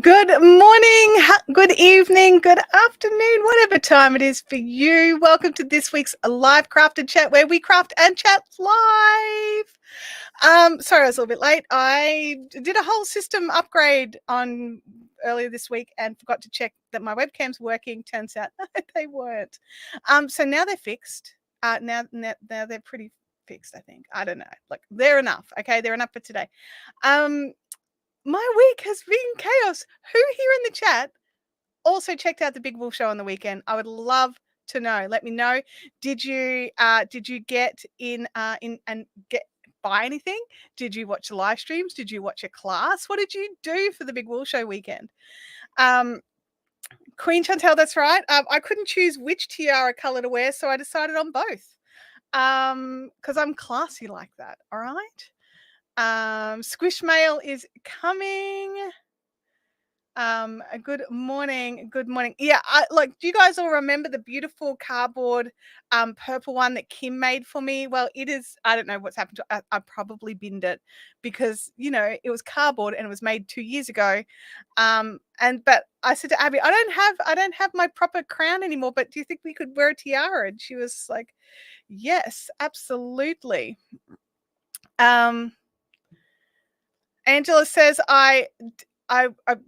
Good morning, good evening, good afternoon, whatever time it is for you. Welcome to this week's live craft and chat where we craft and chat live. Sorry, I was a little bit late. I did a whole system upgrade on earlier this week and forgot to check that my webcam's working. Turns out they weren't. So now they're fixed. Now they're pretty fixed, I think. I don't know. Like they're enough. Okay, they're enough for today. My week has been chaos. Who here in the chat also checked out the Big Wolf Show on the weekend? I would love to know. Let me know. Did you get in and buy anything? Did you watch the live streams? Did you watch a class? What did you do for the Big Wolf Show weekend? Queen Chantelle, that's right. I couldn't choose which tiara color to wear, so I decided on both. Because I'm classy like that. All right. Squish mail is coming. Good morning. Good morning. Yeah, do you guys all remember the beautiful cardboard purple one that Kim made for me? Well, it is, I don't know what's happened to it. I probably binned it because, it was cardboard and it was made 2 years ago. But I said to Abby, I don't have my proper crown anymore, but do you think we could wear a tiara? And she was like, yes, absolutely. Angela says, I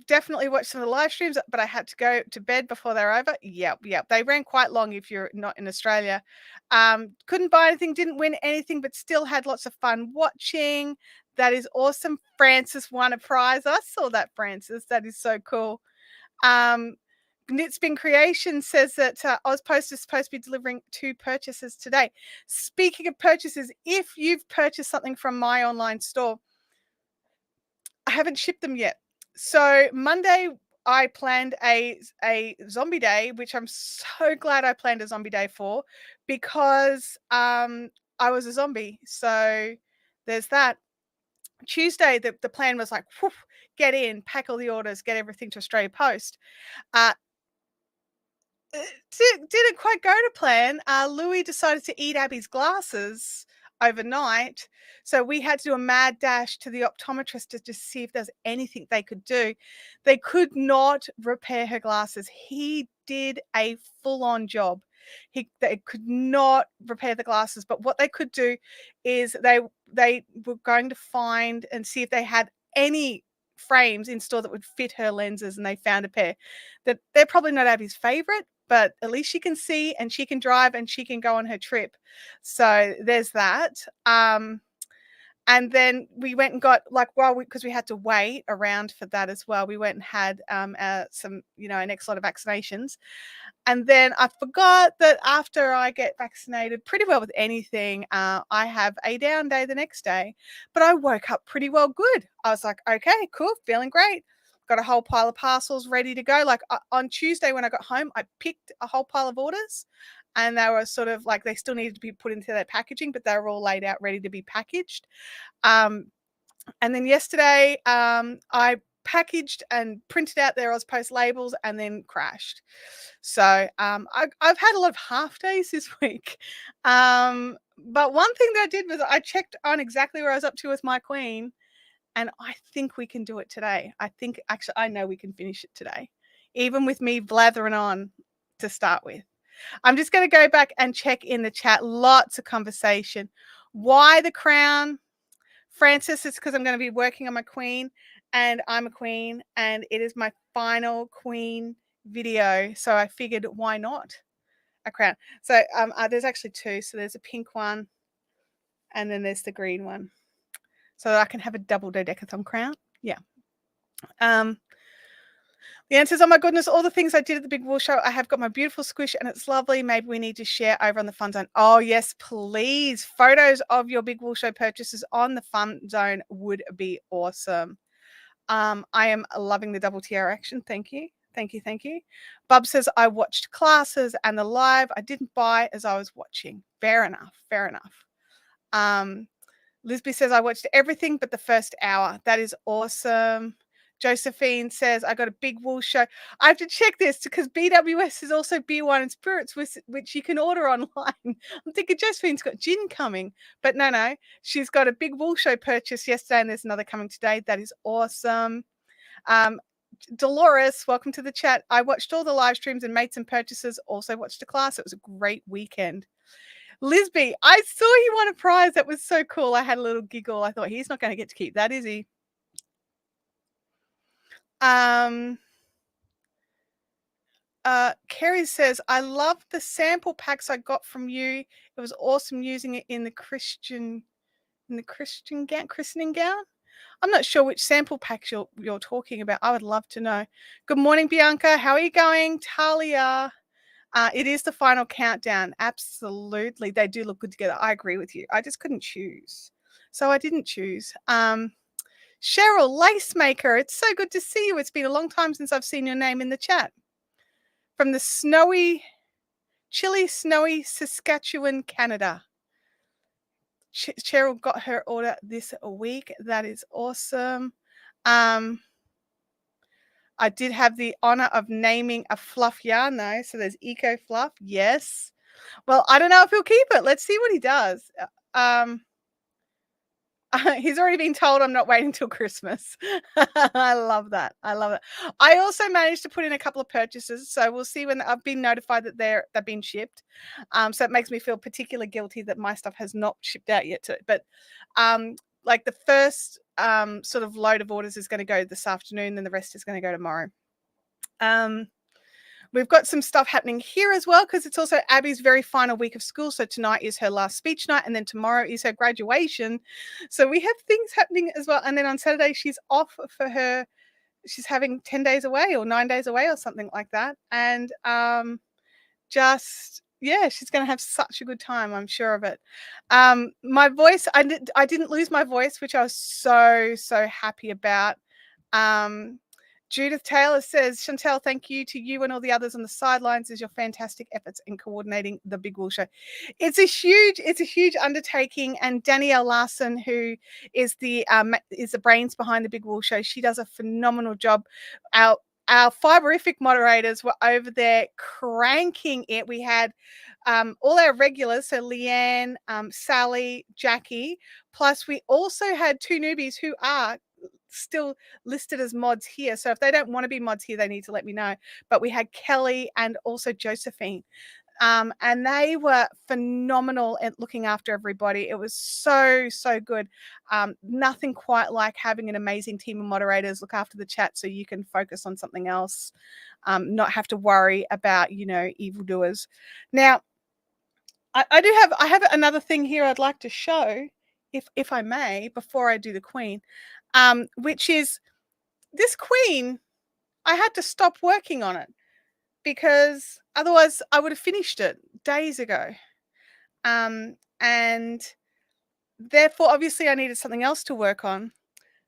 definitely watched some of the live streams, but I had to go to bed before they were over. Yep. They ran quite long if you're not in Australia. Couldn't buy anything, didn't win anything, but still had lots of fun watching. That is awesome. Francis won a prize. I saw that, Francis. That is so cool. Knitspin Creation says that Ozpost is supposed to be delivering 2 purchases today. Speaking of purchases, if you've purchased something from my online store, I haven't shipped them yet. So Monday I planned a zombie day, which I'm so glad I planned a zombie day for, because I was a zombie. So there's that. Tuesday the plan was like, whew, get in, pack all the orders, get everything to Australia Post. Didn't quite go to plan. Louis decided to eat Abby's glasses overnight, so we had to do a mad dash to the optometrist to just see if there's anything they could do. They could not repair her glasses. He did a full-on job. They could not repair the glasses, but what they could do is they were going to find and see if they had any frames in store that would fit her lenses, and they found a pair. That they're probably not Abby's favorite, but at least she can see and she can drive and she can go on her trip. So there's that. And then we went and got, because we had to wait around for that as well. We went and had some, an next lot of vaccinations. And then I forgot that after I get vaccinated, pretty well with anything, I have a down day the next day. But I woke up pretty well good. I was like, okay, cool, feeling great. Got a whole pile of parcels ready to go. Like on Tuesday when I got home, I picked a whole pile of orders, and they were sort of like, they still needed to be put into their packaging, but they were all laid out ready to be packaged. And then yesterday, I packaged and printed out their Ozpost labels and then crashed. So I've had a lot of half days this week. But one thing that I did was I checked on exactly where I was up to with my queen, and I think we can do it today. I know we can finish it today, even with me blathering on to start with. I'm just going to go back and check in the chat. Lots of conversation. Why the crown? Francis, it's because I'm going to be working on my queen, and I'm a queen, and it is my final queen video. So I figured, why not a crown? So there's actually 2. So there's a pink one, and then there's the green one. So that I can have a double dodecathon crown. Yeah. The answer is, oh my goodness, all the things I did at the Big Wolf Show. I have got my beautiful squish and it's lovely. Maybe we need to share over on the Fun Zone. Oh, yes, please. Photos of your Big Wolf Show purchases on the Fun Zone would be awesome. I am loving the double tiara action. Thank you. Thank you. Thank you. Bub says, I watched classes and the live. I didn't buy as I was watching. Fair enough. Fair enough. Lisby says, I watched everything but the first hour. That is awesome. Josephine says, I got a Big Wolf Show. I have to check this because BWS is also beer, wine, and spirits, which you can order online. I'm thinking Josephine's got gin coming, but no. She's got a Big Wolf Show purchase yesterday, and there's another coming today. That is awesome. Dolores, welcome to the chat. I watched all the live streams and made some purchases. Also watched a class. It was a great weekend. Lisby, I saw he won a prize. That was so cool. I had a little giggle. I thought he's not going to get to keep that, is he? Kerry says, I love the sample packs I got from you. It was awesome using it in the christening gown. I'm not sure which sample packs you're talking about. I would love to know. Good morning, Bianca. How are you going? Talia. It is the final countdown. Absolutely. They do look good together. I agree with you. I just couldn't choose. So I didn't choose. Cheryl Lacemaker, it's so good to see you. It's been a long time since I've seen your name in the chat. From the chilly, snowy Saskatchewan, Canada. Cheryl got her order this week. That is awesome. I did have the honor of naming a fluff yarn though. So there's Eco Fluff. Yes. Well, I don't know if he'll keep it. Let's see what he does. He's already been told I'm not waiting till Christmas. I love that. I love it. I also managed to put in a couple of purchases, so we'll see when I've been notified that they've been shipped. So it makes me feel particularly guilty that my stuff has not shipped out yet. But like the first sort of load of orders is going to go this afternoon, then the rest is going to go tomorrow. We've got some stuff happening here as well because it's also Abby's very final week of school. So tonight is her last speech night and then tomorrow is her graduation. So we have things happening as well. And then on Saturday, she's off for she's having 10 days away or 9 days away or something like that. And she's going to have such a good time. I'm sure of it. My voice, I didn't lose my voice, which I was so happy about. Judith Taylor says, Chantelle, thank you to you and all the others on the sidelines as your fantastic efforts in coordinating the Big Wool Show. It's a huge undertaking. And Danielle Larson, who is the brains behind the Big Wool Show, she does a phenomenal job. Our Fiberific moderators were over there cranking it. We had all our regulars, so Leanne, Sally, Jackie, plus we also had 2 newbies who are still listed as mods here. So if they don't want to be mods here, they need to let me know. But we had Kelly and also Josephine. And they were phenomenal at looking after everybody. It was so good. Nothing quite like having an amazing team of moderators look after the chat so you can focus on something else, not have to worry about, evildoers. Now, I have another thing here I'd like to show, if I may, before I do the Queen, which is this Queen. I had to stop working on it because otherwise I would have finished it days ago. And therefore, obviously, I needed something else to work on.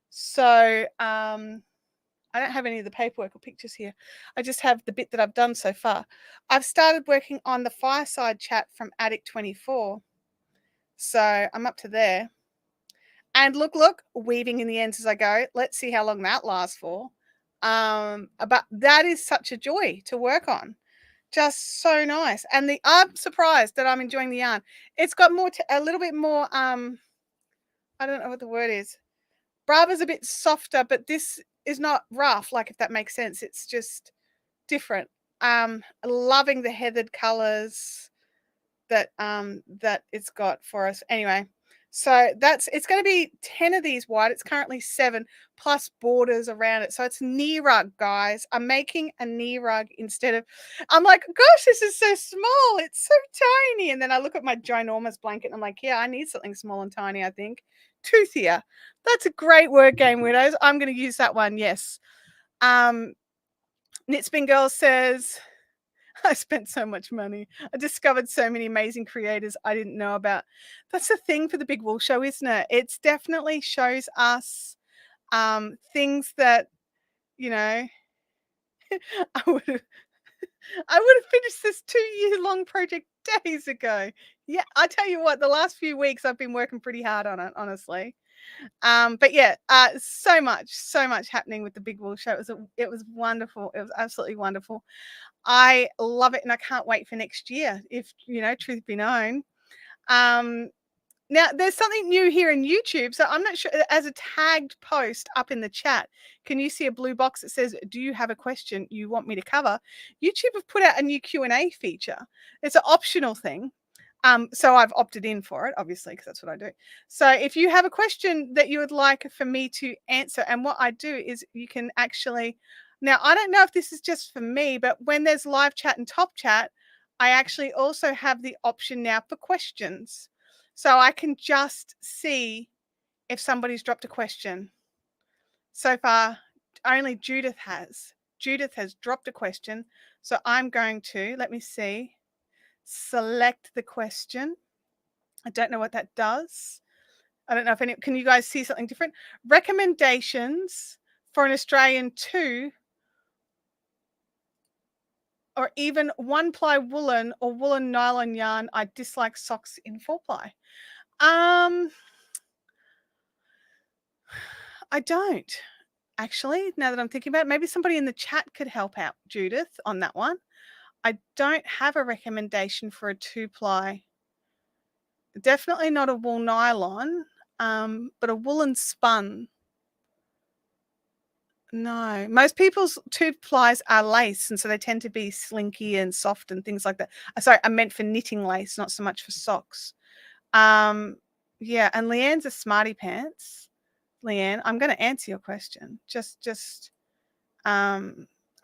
So I don't have any of the paperwork or pictures here. I just have the bit that I've done so far. I've started working on the fireside chat from Attic 24. So I'm up to there. And look, weaving in the ends as I go. Let's see how long that lasts for. But that is such a joy to work on. Just so nice. And I'm surprised that I'm enjoying the yarn. It's got a little bit more, I don't know what the word is. Brava's a bit softer, but this is not rough, like if that makes sense. It's just different. Loving the heathered colors that it's got for us. Anyway, so it's going to be 10 of these wide. It's currently 7 plus borders around it. So it's knee rug, guys. I'm making a knee rug instead of, I'm like, gosh, this is so small. It's so tiny. And then I look at my ginormous blanket and I'm like, yeah, I need something small and tiny, I think. Toothier. That's a great word game, Widows. I'm going to use that one. Yes. Knitspin Girl says, I spent so much money. I discovered so many amazing creators I didn't know about. That's the thing for the Big Wool Show, isn't it? It definitely shows us things that, I would have finished this 2-year-long project days ago. Yeah, I tell you what, the last few weeks I've been working pretty hard on it, honestly. But yeah, so much happening with the Big Wool Show. It was wonderful. It was absolutely wonderful. I love it and I can't wait for next year, if truth be known. Now, there's something new here in YouTube, so I'm not sure. As a tagged post up in the chat, can you see a blue box that says, "Do you have a question you want me to cover?" YouTube have put out a new Q&A feature. It's an optional thing. So I've opted in for it, obviously, because that's what I do. So if you have a question that you would like for me to answer, and what I do is you can actually, now I don't know if this is just for me, but when there's live chat and top chat, I actually also have the option now for questions. So I can just see if somebody's dropped a question. So far, only Judith has. Judith has dropped a question. So I'm going to, let me see, select the question. I don't know what that does. I don't know if any, can you guys see something different? Recommendations for an Australian 2 or even 1-ply woolen or woolen nylon yarn. I dislike socks in 4-ply. I don't actually, now that I'm thinking about it. Maybe somebody in the chat could help out Judith on that one. I don't have a recommendation for a 2-ply. Definitely not a wool nylon, but a woolen spun. No, most people's 2-plies are lace, and so they tend to be slinky and soft and things like that. Sorry, I meant for knitting lace, not so much for socks. Yeah, and Leanne's a smarty pants. Leanne, I'm going to answer your question. I'm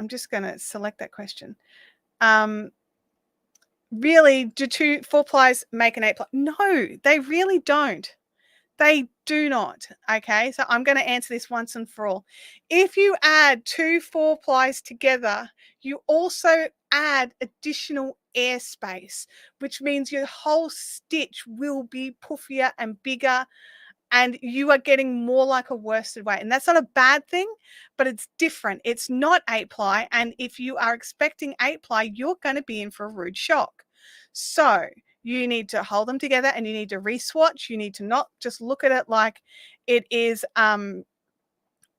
just going to select that question. Really, do 4-plies make an 8-ply? No, they really don't. They do not. Okay, so I'm going to answer this once and for all. If you add 2 4-plies together, you also add additional airspace, which means your whole stitch will be puffier and bigger, and you are getting more like a worsted weight. And that's not a bad thing, but it's different. It's not 8-ply. And if you are expecting 8-ply, you're going to be in for a rude shock. So you need to hold them together, and you need to re-swatch. You need to not just look at it like it is,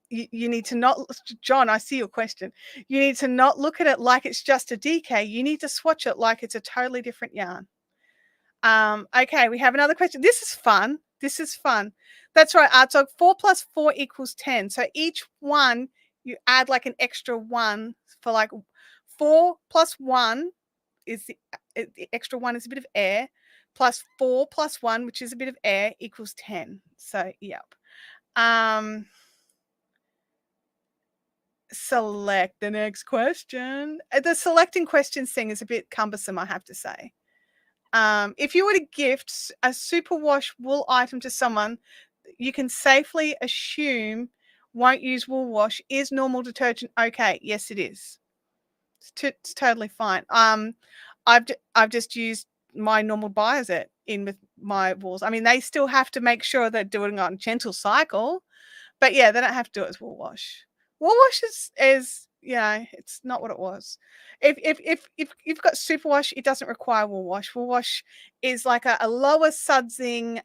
you need to not, John, I see your question. You need to not look at it like it's just a DK. You need to swatch it like it's a totally different yarn. Okay, we have another question. This is fun. This is fun. That's right, Artog. 4 plus 4 equals 10. So each one, you add like an extra 1 for like 4 plus 1 is the extra 1 is a bit of air, plus 4 plus 1, which is a bit of air, equals 10. So, yep. Select the next question. The selecting questions thing is a bit cumbersome, I have to say. If you were to gift a superwash wool item to someone you can safely assume won't use wool wash, is normal detergent okay? Yes, it is. It's totally fine. I've just used my normal Bioset in with my wools. I mean, they still have to make sure they're doing it on gentle cycle, but yeah, they don't have to do it as wool wash. Wool wash is it's not what it was. If you've got superwash, it doesn't require wool wash. Wool wash is like a lower sudsing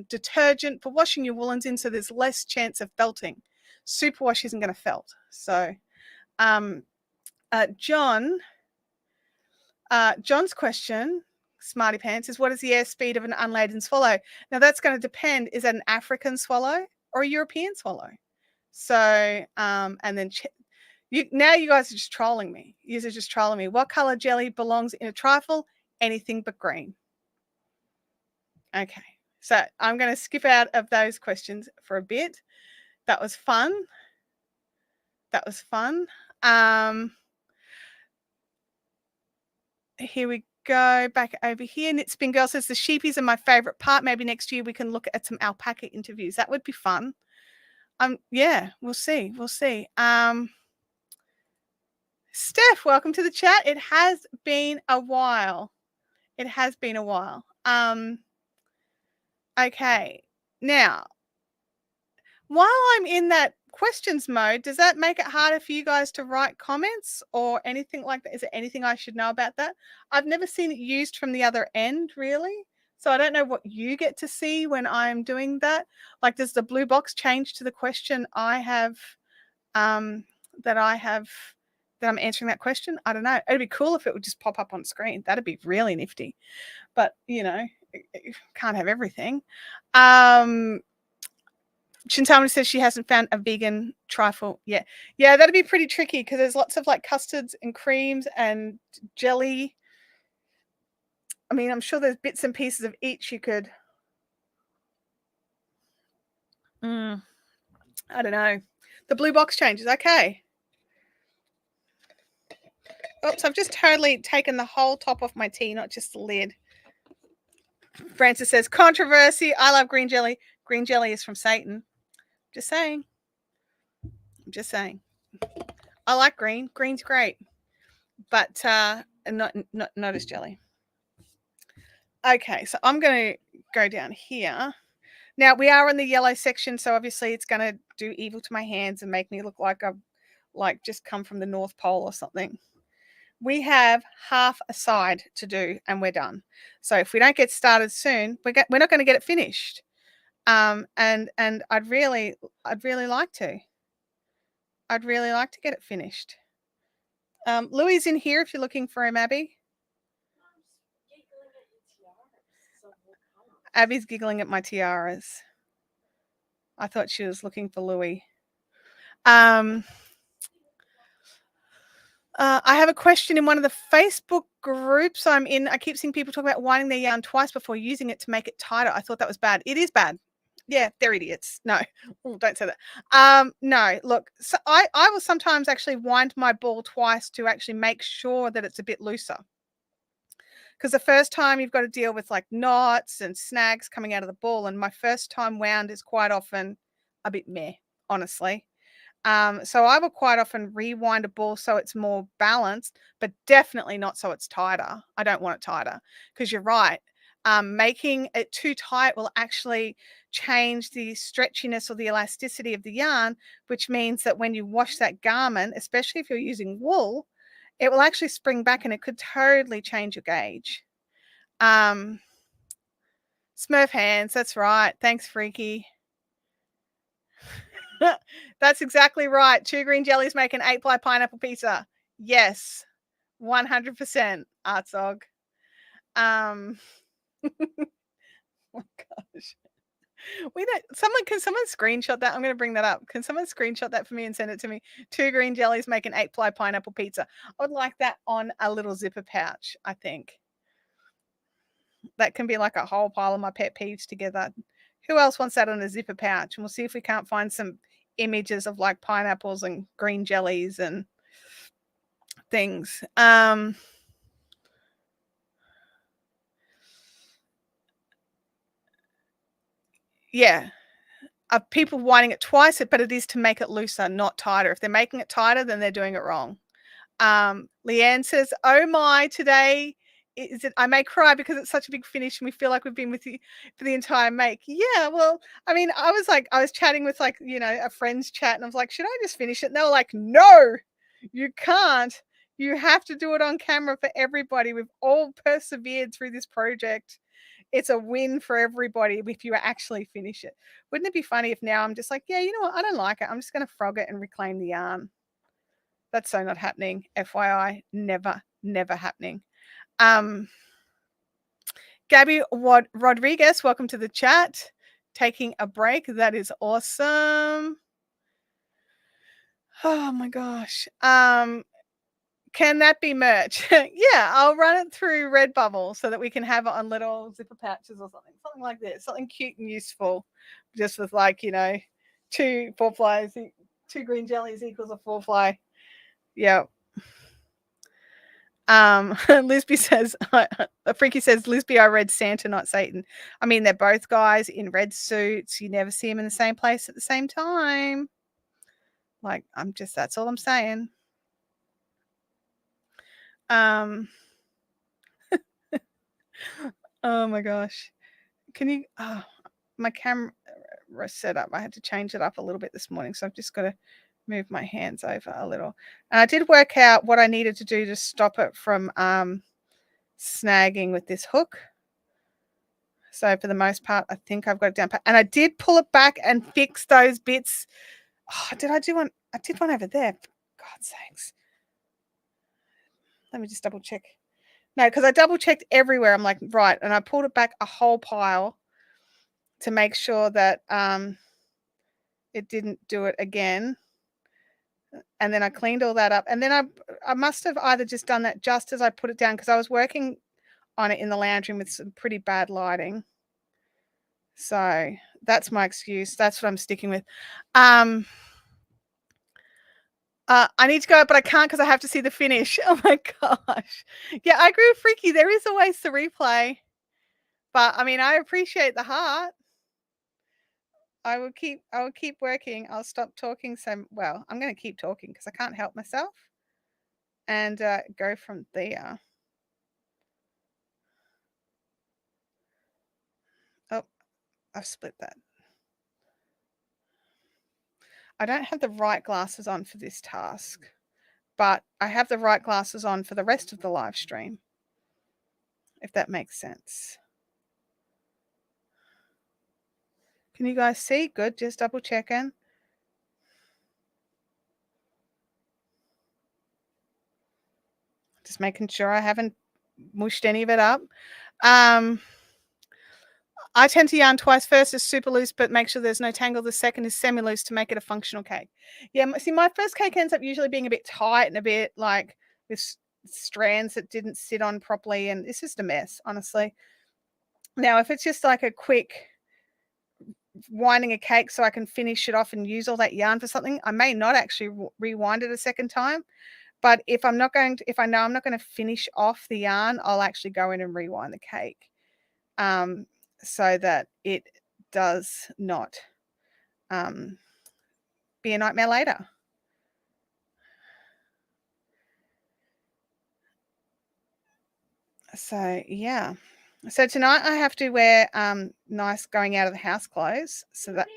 detergent for washing your woolens in, so there's less chance of felting. Superwash isn't going to felt. So, John's question, Smarty Pants, is what is the airspeed of an unladen swallow? Now that's going to depend. Is that an African swallow or a European swallow? So, and then now you guys are just trolling me. You are just trolling me. What color jelly belongs in a trifle? Anything but green. Okay, so I'm going to skip out of those questions for a bit. That was fun. That was fun. Here we go, back over here. Knitspin Girl says the sheepies are my favorite part. Maybe next year we can look at some alpaca interviews. That would be fun. Yeah, we'll see. We'll see. Steph, welcome to the chat. It has been a while. It has been a while. Okay. Now, while I'm in that questions mode, does that make it harder for you guys to write comments or anything like that? Is there anything I should know about that? I've never seen it used from the other end, really. So I don't know what you get to see when I'm doing that. Like, does the blue box change to the question I have, that I'm answering that question? I don't know. It'd be cool if it would just pop up on screen. That'd be really nifty. But, can't have everything. Chantelle says she hasn't found a vegan trifle yet. Yeah, that'd be pretty tricky because there's lots of like custards and creams and jelly. I mean, I'm sure there's bits and pieces of each you could. I don't know. The blue box changes. Okay. Oops, I've just totally taken the whole top off my tea, not just the lid. Francis says, controversy. I love green jelly. Green jelly is from Satan. Just saying. I'm just saying. I like green. Green's great. But not as jelly. Okay, so I'm going to go down here. Now, we are in the yellow section, so obviously it's going to do evil to my hands and make me look like I've like just come from the North Pole or something. We have half a side to do and we're done. So if we don't get started soon, we're not going to get it finished. And I'd really like to. I'd really like to get it finished. Louis in here if you're looking for him, Abby. Abby's giggling at my tiaras. I thought she was looking for Louis. I have a question in one of the Facebook groups I'm in. I keep seeing people talk about winding their yarn twice before using it to make it tighter. I thought that was bad. It is bad. Yeah, they're idiots. No, don't say that. No, look, so I will sometimes actually wind my ball twice to actually make sure that it's a bit looser. Because the first time you've got to deal with like knots and snags coming out of the ball. And my first time wound is quite often a bit meh, honestly. So I will quite often rewind a ball so it's more balanced, but definitely not so it's tighter. I don't want it tighter because you're right. Making it too tight will actually change the stretchiness or the elasticity of the yarn, which means that when you wash that garment, especially if you're using wool, it will actually spring back and it could totally change your gauge. Smurf hands, that's right. Thanks, Freaky. That's exactly right. 2 green jellies make an 8-ply pineapple pizza. Yes, 100%, Artsog. Oh gosh. Can someone screenshot that? I'm going to bring that up. Can someone screenshot that for me and send it to me? 2 green jellies make an 8-ply pineapple pizza. I would like that on a little zipper pouch, I think. That can be like a whole pile of my pet peeves together. Who else wants that on a zipper pouch? And we'll see if we can't find some images of like pineapples and green jellies and things. Yeah. People winding it twice, but it is to make it looser, not tighter. If they're making it tighter, then they're doing it wrong. Leanne says, oh my, today is it, I may cry because it's such a big finish and we feel like we've been with you for the entire make. Yeah, well, I mean, I was chatting with like, a friend's chat and I was like, should I just finish it? And they were like, no, you can't. You have to do it on camera for everybody. We've all persevered through this project. It's a win for everybody if you actually finish it. Wouldn't it be funny if now I'm just like, yeah, you know what? I don't like it. I'm just going to frog it and reclaim the yarn. That's so not happening. FYI, never happening. Gabby Rodriguez, welcome to the chat. Taking a break. That is awesome. Oh my gosh. Can that be merch? Yeah, I'll run it through Redbubble so that we can have it on little zipper pouches or something like this. Something cute and useful, just with like 2 4-flies, 2 green jellies equals a 4-fly. Yeah. Lisby says, Freaky says, Lisby, I read Santa, not Satan. I mean, they're both guys in red suits. You never see them in the same place at the same time. Like, that's all I'm saying. Oh my gosh. Can you, my camera set up. I had to change it up a little bit this morning. So I've just got to move my hands over a little. And I did work out what I needed to do to stop it from snagging with this hook. So for the most part, I think I've got it down. And I did pull it back and fix those bits. Oh, did I do one? I did one over there. For God's sakes. Let me just double check. No, because I double checked everywhere. I'm like, right, and I pulled it back a whole pile to make sure that it didn't do it again. And then I cleaned all that up, and then I must have either just done that just as I put it down because I was working on it in the lounge room with some pretty bad lighting. So that's my excuse. That's what I'm sticking with. I need to go, but I can't because I have to see the finish. Oh my gosh. Yeah, I agree with Freaky. There is always the replay. But I mean, I appreciate the heart. I will keep working. I'll stop talking well, I'm gonna keep talking because I can't help myself. And go from there. Oh, I've split that. I don't have the right glasses on for this task, but I have the right glasses on for the rest of the live stream, if that makes sense. Can you guys see? Good, just double checking. Just making sure I haven't mushed any of it up. I tend to yarn twice. First is super loose, but make sure there's no tangle. The second is semi-loose to make it a functional cake. Yeah, see, my first cake ends up usually being a bit tight and a bit like with strands that didn't sit on properly, and it's just a mess, honestly. Now, if it's just like a quick winding a cake so I can finish it off and use all that yarn for something, I may not actually rewind it a second time. But if I know I'm not going to finish off the yarn, I'll actually go in and rewind the cake. So that it does not be a nightmare later. So yeah. So tonight I have to wear nice going out of the house clothes. So that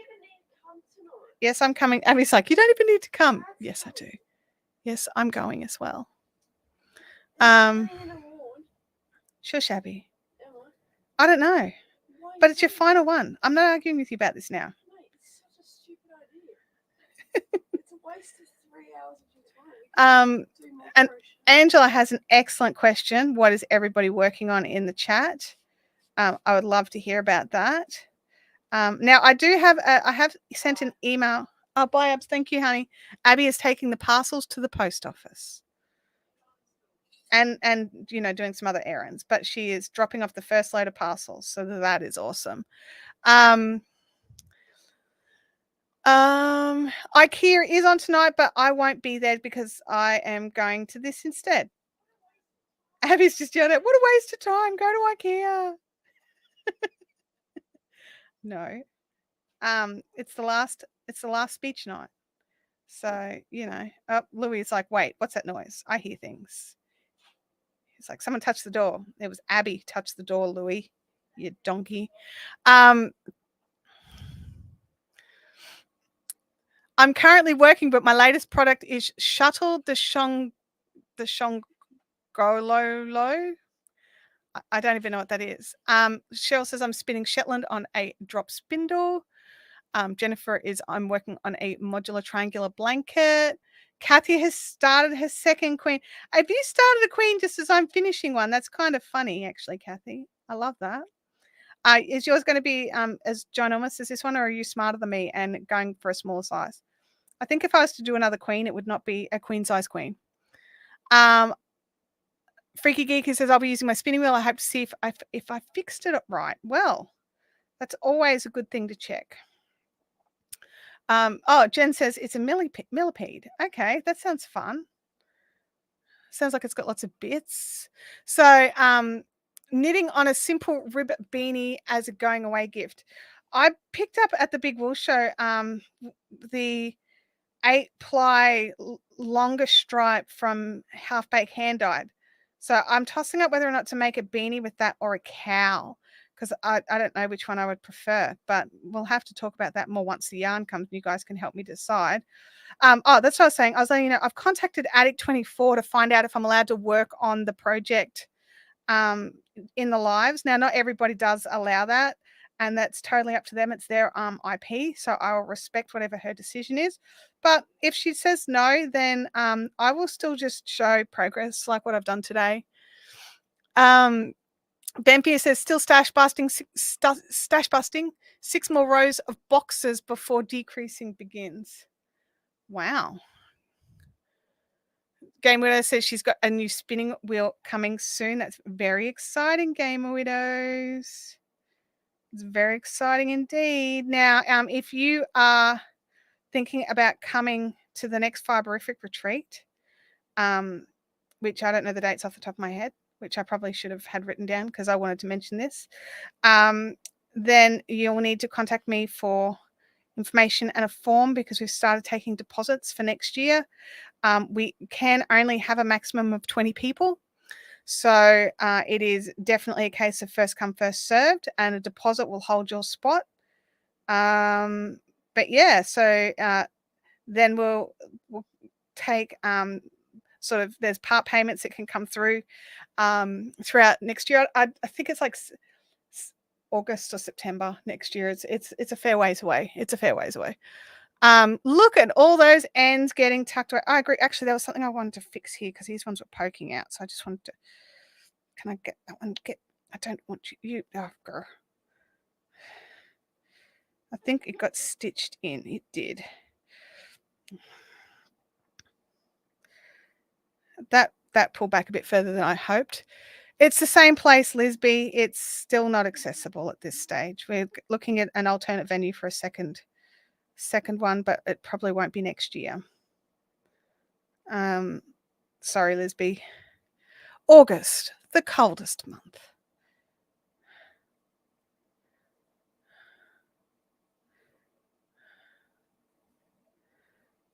yes, I'm coming. Abby's like, you don't even need to come. Yes, I do. Yes, I'm going as well. Shush, Abby. I don't know. But it's your final one. I'm not arguing with you about this now. It's such a stupid idea. It's a waste of 3 hours of your time. And Angela has an excellent question. What is everybody working on in the chat? I would love to hear about that. Now, I have sent an email. Oh, bye, Abs. Thank you, honey. Abby is taking the parcels to the post office. And doing some other errands, but she is dropping off the first load of parcels, so that is awesome. IKEA is on tonight, but I won't be there because I am going to this instead. Abby's just yelling out, what a waste of time, go to IKEA. No. It's the last speech night. So, Louis is like, wait, what's that noise? I hear things. It's like someone touched the door. It was Abby touched the door, Louis. You donkey. I'm currently working, but my latest product is Shuttle the Shongololo. I don't even know what that is. Cheryl says I'm spinning Shetland on a drop spindle. Jennifer I'm working on a modular triangular blanket. Kathy has started her second queen. Have you started a queen just as I'm finishing one? That's kind of funny, actually, Kathy. I love that. Is yours going to be as ginormous as this one, or are you smarter than me and going for a smaller size? I think if I was to do another queen, it would not be a queen size queen. Freaky Geek who says I'll be using my spinning wheel. I hope to see if I fixed it right. Well, that's always a good thing to check. Jen says it's a millipede. Okay, that sounds fun. Sounds like it's got lots of bits. So, knitting on a simple ribbon beanie as a going away gift. I picked up at the Big Wool Show the 8-ply longer stripe from Half Baked Hand Dyed. So I'm tossing up whether or not to make a beanie with that or a cowl, because I don't know which one I would prefer, but we'll have to talk about that more once the yarn comes and you guys can help me decide. That's what I was saying. I was letting I've contacted Addict24 to find out if I'm allowed to work on the project in the lives. Now, not everybody does allow that, and that's totally up to them. It's their IP, so I will respect whatever her decision is. But if she says no, then I will still just show progress like what I've done today. Bempia says still stash busting. Stash busting. 6 more rows of boxes before decreasing begins. Wow. Game Widow says she's got a new spinning wheel coming soon. That's very exciting, Game Widows. It's very exciting indeed. Now, if you are thinking about coming to the next Fiberific retreat, which I don't know the dates off the top of my head, which I probably should have had written down because I wanted to mention this, then you'll need to contact me for information and a form because we've started taking deposits for next year. We can only have a maximum of 20 people. So it is definitely a case of first come, first served, and a deposit will hold your spot. But yeah, so then we'll take sort of, there's part payments that can come through throughout next year. I think it's like August or September next year. It's a fair ways away. It's a fair ways away. Look at all those ends getting tucked away. I agree. Actually, there was something I wanted to fix here because these ones were poking out. So I just wanted to, can I get that one? I don't want you, oh, girl. I think it got stitched in. It did. That pulled back a bit further than I hoped. It's the same place, Lisby. It's still not accessible at this stage. We're looking at an alternate venue for a second one, but it probably won't be next year. Sorry, Lisby. August, the coldest month.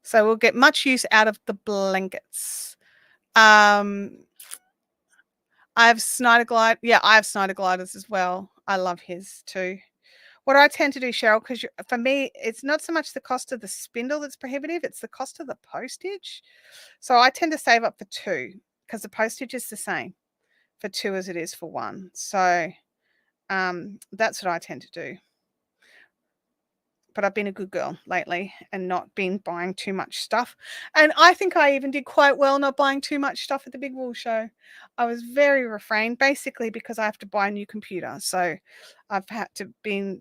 So we'll get much use out of the blankets. I have Snyder Glide. Yeah, I have Snyder Gliders as well. I love his too. What I tend to do, Cheryl, because for me, it's not so much the cost of the spindle that's prohibitive, it's the cost of the postage. So I tend to save up for 2 because the postage is the same for 2 as it is for 1. So that's what I tend to do. But I've been a good girl lately and not been buying too much stuff. And I think I even did quite well not buying too much stuff at the Big Wool Show. I was very refrained, basically because I have to buy a new computer. So I've had to been,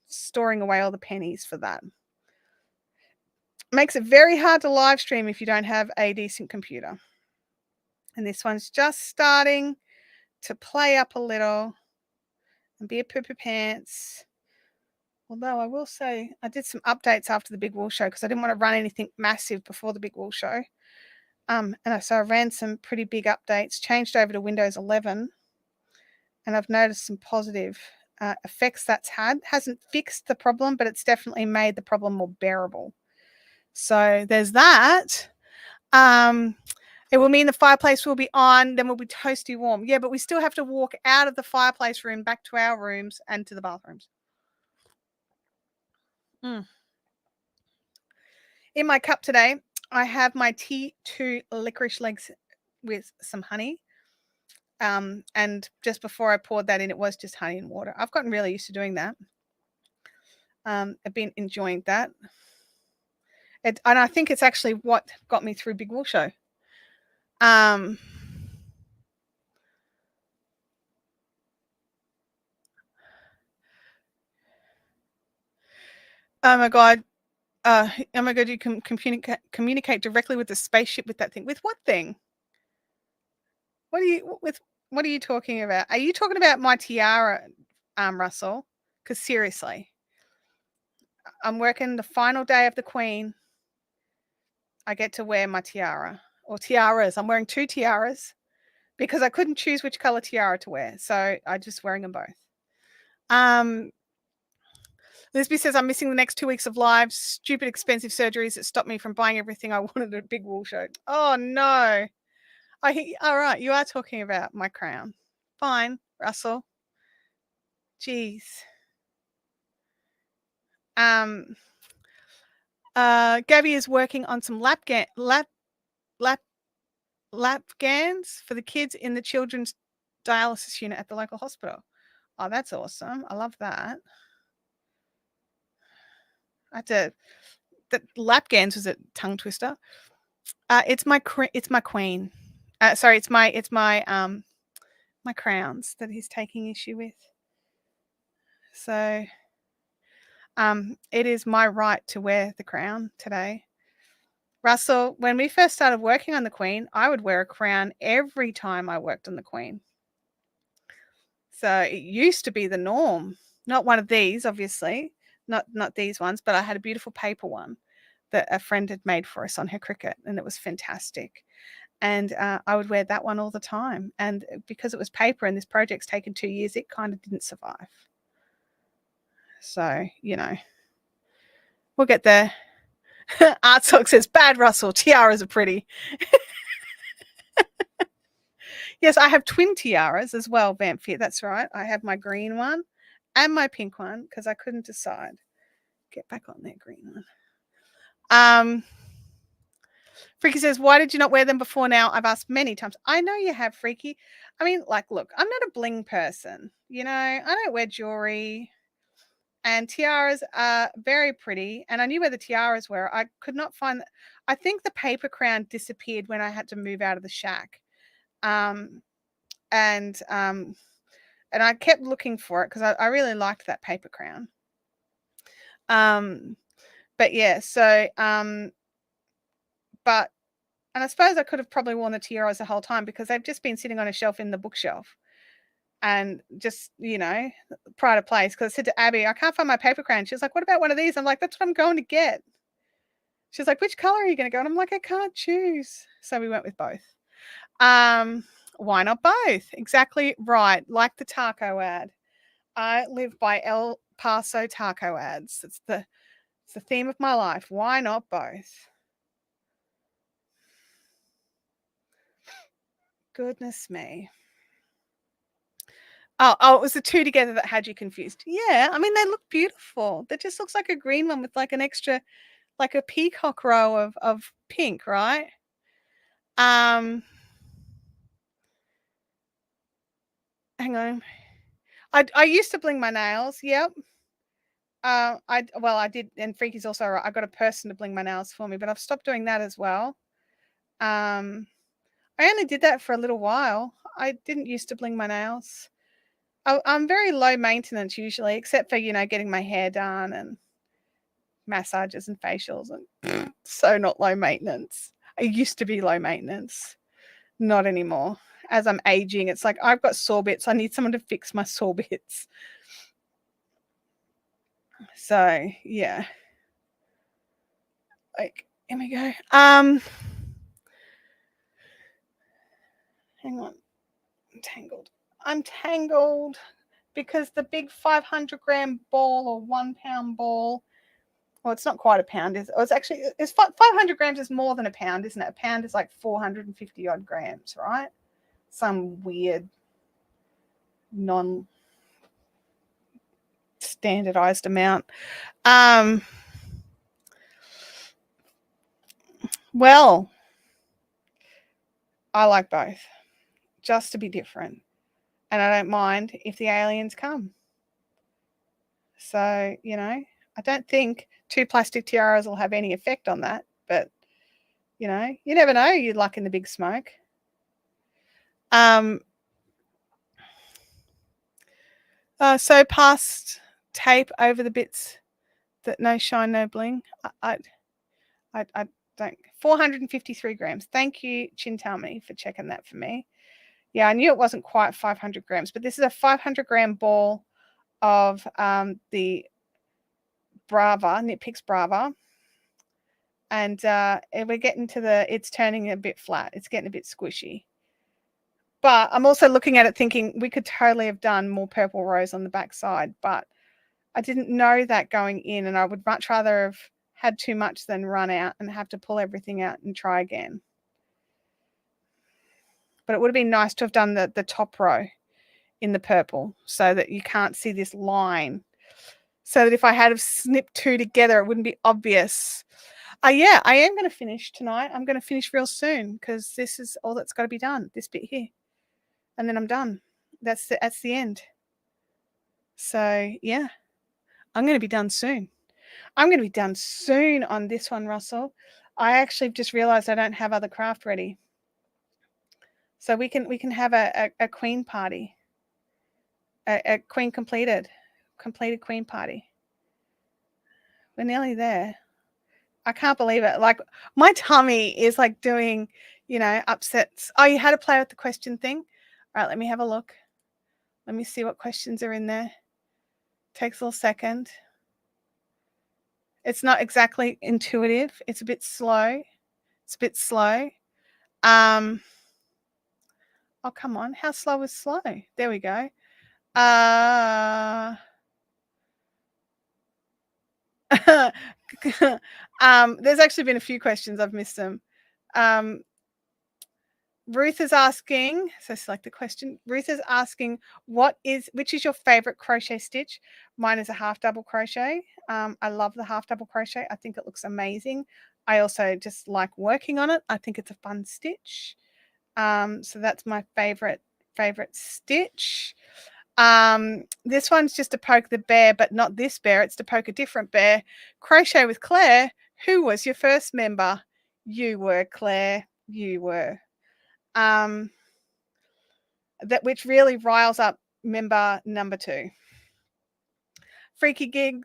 storing away all the pennies for that. Makes it very hard to live stream if you don't have a decent computer. And this one's just starting to play up a little and be a pooper pants. Although I will say I did some updates after the Big Wool Show because I didn't want to run anything massive before the Big Wool Show. So I ran some pretty big updates, changed over to Windows 11, and I've noticed some positive effects that's had. Hasn't fixed the problem, but it's definitely made the problem more bearable. So there's that. It will mean the fireplace will be on, then we'll be toasty warm. Yeah, but we still have to walk out of the fireplace room back to our rooms and to the bathrooms. In my cup today, I have my T2 licorice legs with some honey. And just before I poured that in, it was just honey and water. I've gotten really used to doing that. I've been enjoying that. And I think it's actually what got me through Big Wool Show. Oh my God. Oh my God, you can communicate directly with the spaceship with that thing. With what thing? What are you talking about? Are you talking about my tiara, Russell? Because seriously, I'm working the final day of the Queen. I get to wear my tiara or tiaras. I'm wearing 2 tiaras because I couldn't choose which color tiara to wear. So I'm just wearing them both. Lisby says, I'm missing the next 2 weeks of live. Stupid expensive surgeries that stopped me from buying everything I wanted at a Big Wool Show. Oh, no. All right. You are talking about my crown. Fine, Russell. Jeez. Gabby is working on some lap gans for the kids in the children's dialysis unit at the local hospital. Oh, that's awesome. I love that. The lap gans was a tongue twister. It's my queen. Sorry, it's my my crowns that he's taking issue with. So it is my right to wear the crown today. Russell, when we first started working on the Queen, I would wear a crown every time I worked on the Queen. So it used to be the norm. Not one of these, obviously, not these ones, but I had a beautiful paper one that a friend had made for us on her cricket, and it was fantastic. And I would wear that one all the time. And because it was paper and this project's taken 2 years, it kind of didn't survive. So, we'll get there. Art Sock says, bad Russell, tiaras are pretty. Yes, I have twin tiaras as well, Vampire. That's right. I have my green one and my pink one because I couldn't decide. Get back on there, green one. Freaky says, why did you not wear them before now? I've asked many times. I know you have, Freaky. I mean, look, I'm not a bling person. I don't wear jewelry. And tiaras are very pretty. And I knew where the tiaras were. I could not find. I think the paper crown disappeared when I had to move out of the shack. And I kept looking for it because I really liked that paper crown. But yeah, so and I suppose I could have probably worn the tiaras the whole time because they've just been sitting on a shelf in the bookshelf. And just, pride of place. Because I said to Abby, I can't find my paper crown. She was like, what about one of these? I'm like, that's what I'm going to get. She's like, which color are you going to go? And I'm like, I can't choose. So we went with both. Why not both? Exactly right. Like the taco ad. I live by El Paso taco ads. It's the theme of my life. Why not both? Goodness me. Oh, it was the two together that had you confused. Yeah, I mean, they look beautiful. That just looks like a green one with like an extra, like a peacock row of pink, right? Hang on. I used to bling my nails. Yep. I did, and Freaky's also right. I got a person to bling my nails for me, but I've stopped doing that as well. I only did that for a little while. I didn't used to bling my nails. I'm very low maintenance usually, except for getting my hair done and massages and facials, and so not low maintenance. I used to be low maintenance, not anymore. As I'm aging, it's like I've got sore bits. I need someone to fix my sore bits. So yeah, like here we go. Hang on, I'm tangled because the big 500-gram ball or 1 pound ball. Well, it's not quite a pound. It's 500 grams is more than a pound, isn't it? A pound is like 450 odd grams, right? Some weird non-standardized amount. Well, I like both, just to be different. And I don't mind if the aliens come. So, I don't think 2 plastic tiaras will have any effect on that. But, you never know. You're luck in the big smoke. So past tape over the bits that no shine, no bling. I don't. 453 grams. Thank you, Chantelle, for checking that for me. Yeah, I knew it wasn't quite 500 grams, but this is a 500-gram ball of the Brava, Knit Picks Brava. And we're getting to it's turning a bit flat. It's getting a bit squishy. But I'm also looking at it thinking we could totally have done more purple rose on the back side, but I didn't know that going in, and I would much rather have had too much than run out and have to pull everything out and try again. But it would have been nice to have done the top row in the purple so that you can't see this line. So that if I had snipped 2 together, it wouldn't be obvious. Yeah, I am going to finish tonight. I'm going to finish real soon because this is all that's got to be done, this bit here. And then I'm done. That's the end. So, yeah, I'm going to be done soon. I'm going to be done soon on this one, Russell. I actually just realized I don't have other craft ready. So we can have a queen party, a queen completed queen party. We're nearly there. I can't believe it. Like, my tummy is like doing, upsets. Oh, you had to play with the question thing? All right, let me have a look. Let me see what questions are in there. Takes a little second. It's not exactly intuitive. It's a bit slow. Oh, come on. How slow is slow? There we go. There's actually been a few questions. I've missed them. Ruth is asking, so select the question. Ruth is asking, which is your favorite crochet stitch? Mine is a half double crochet. I love the half double crochet. I think it looks amazing. I also just like working on it. I think it's a fun stitch. So that's my favorite stitch. This one's just to poke the bear, but not this bear. It's to poke a different bear. Crochet with Claire. Who was your first member? You were, Claire. You were. That which really riles up member number 2. Freaky Gig.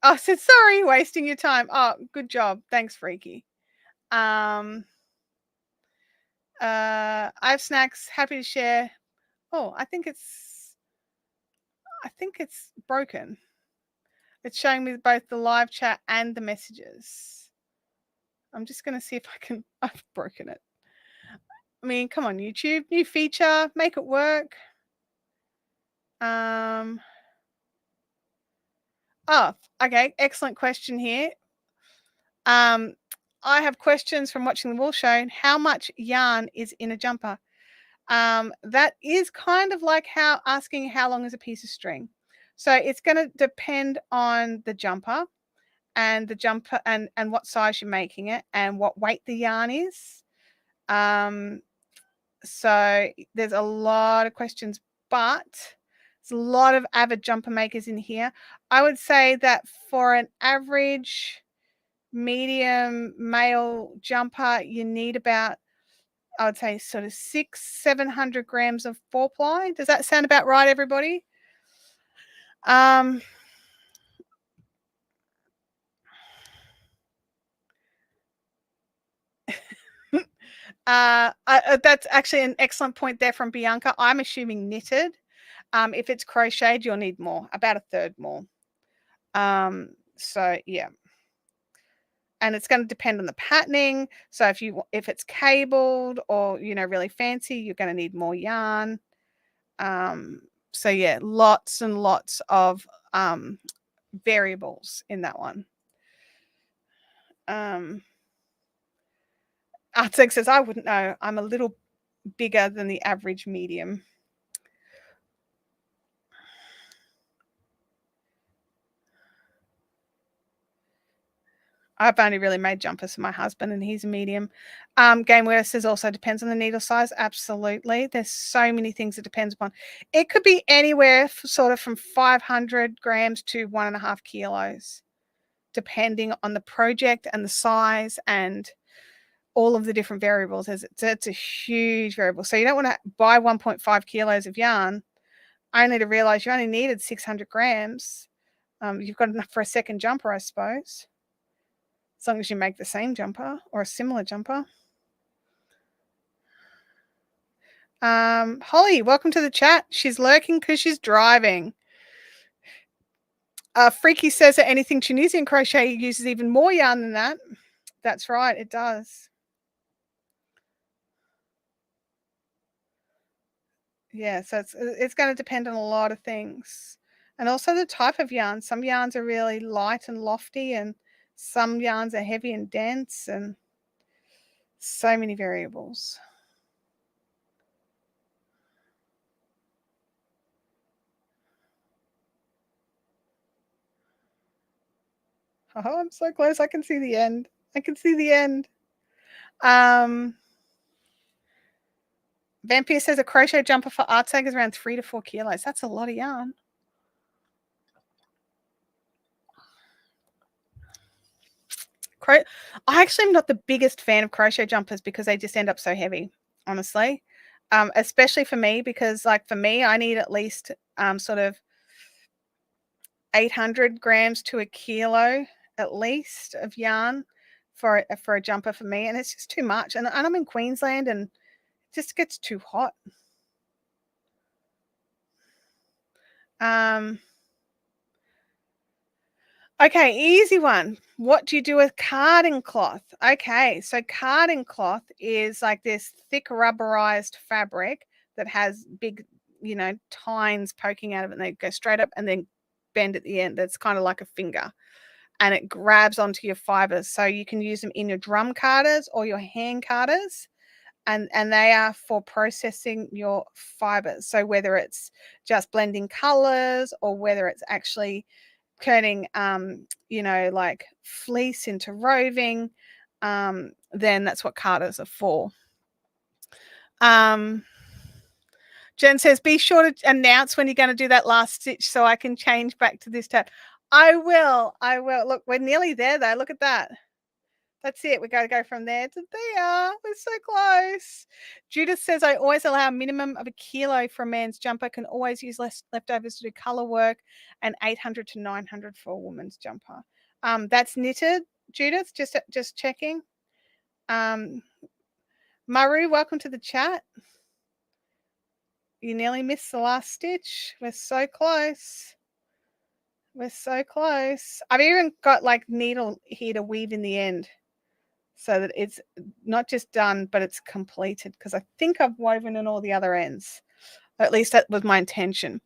I said, sorry, wasting your time. Oh, good job. Thanks, Freaky. I have snacks. Happy to share. Oh, I think it's broken. It's showing me both the live chat and the messages. I'm just going to see if I can. I've broken it. I mean, come on, YouTube. New feature. Make it work. Oh, okay. Excellent question here. I have questions from watching the wool show. How much yarn is in a jumper? That is kind of like asking how long is a piece of string. So it's going to depend on the jumper and what size you're making it and what weight the yarn is. So there's a lot of questions, but there's a lot of avid jumper makers in here. I would say that for an average medium male jumper, you need about, I would say, sort of 600-700 grams of 4-ply. Does that sound about right, everybody? That's actually an excellent point there from Bianca. I'm assuming knitted. If it's crocheted, you'll need more, about a third more. So yeah. And it's going to depend on the patterning. So if it's cabled or, really fancy, you're going to need more yarn. So yeah, lots and lots of variables in that one. Artseg says, I wouldn't know. I'm a little bigger than the average medium. I've only really made jumpers for my husband, and he's a medium. Gameware says also depends on the needle size. Absolutely. There's so many things it depends upon. It could be anywhere sort of from 500 grams to 1.5 kilos, depending on the project and the size and all of the different variables. It's a huge variable. So you don't want to buy 1.5 kilos of yarn only to realize you only needed 600 grams. You've got enough for a second jumper, I suppose, as long as you make the same jumper or a similar jumper. Holly, welcome to the chat. She's lurking because she's driving. Freaky says that anything Tunisian crochet uses even more yarn than that. That's right, it does. Yeah, so it's going to depend on a lot of things. And also the type of yarn. Some yarns are really light and lofty, and some yarns are heavy and dense, and so many variables. Oh, I'm so close. I can see the end. Vampire says a crochet jumper for Artseg is around 3 to 4 kilos. That's a lot of yarn. I actually am not the biggest fan of crochet jumpers because they just end up so heavy, honestly. especially for me, because like for me, I need at least sort of 800 grams to a kilo at least of yarn for a jumper for me, and it's just too much. And I'm in Queensland, and it just gets too hot. Okay, easy one. What do you do with carding cloth? Okay, so carding cloth is like this thick rubberized fabric that has big, tines poking out of it, and they go straight up and then bend at the end. That's kind of like a finger, and it grabs onto your fibers. So you can use them in your drum carders or your hand carders, and they are for processing your fibers. So whether it's just blending colors or whether it's actually turning like fleece into roving, then that's what carders are for. Jen says, be sure to announce when you're going to do that last stitch so I can change back to this tab. I will. Look, we're nearly there though. Look at that. That's it. We got to go from there to there. We're so close. Judith says, I always allow a minimum of a kilo for a man's jumper. Can always use less leftovers to do color work, and 800 to 900 for a woman's jumper. That's knitted, Judith. Just checking. Maru, welcome to the chat. You nearly missed the last stitch. We're so close. We're so close. I've even got like needle here to weave in the end, so that it's not just done, but it's completed, because I think I've woven in all the other ends. At least that was my intention.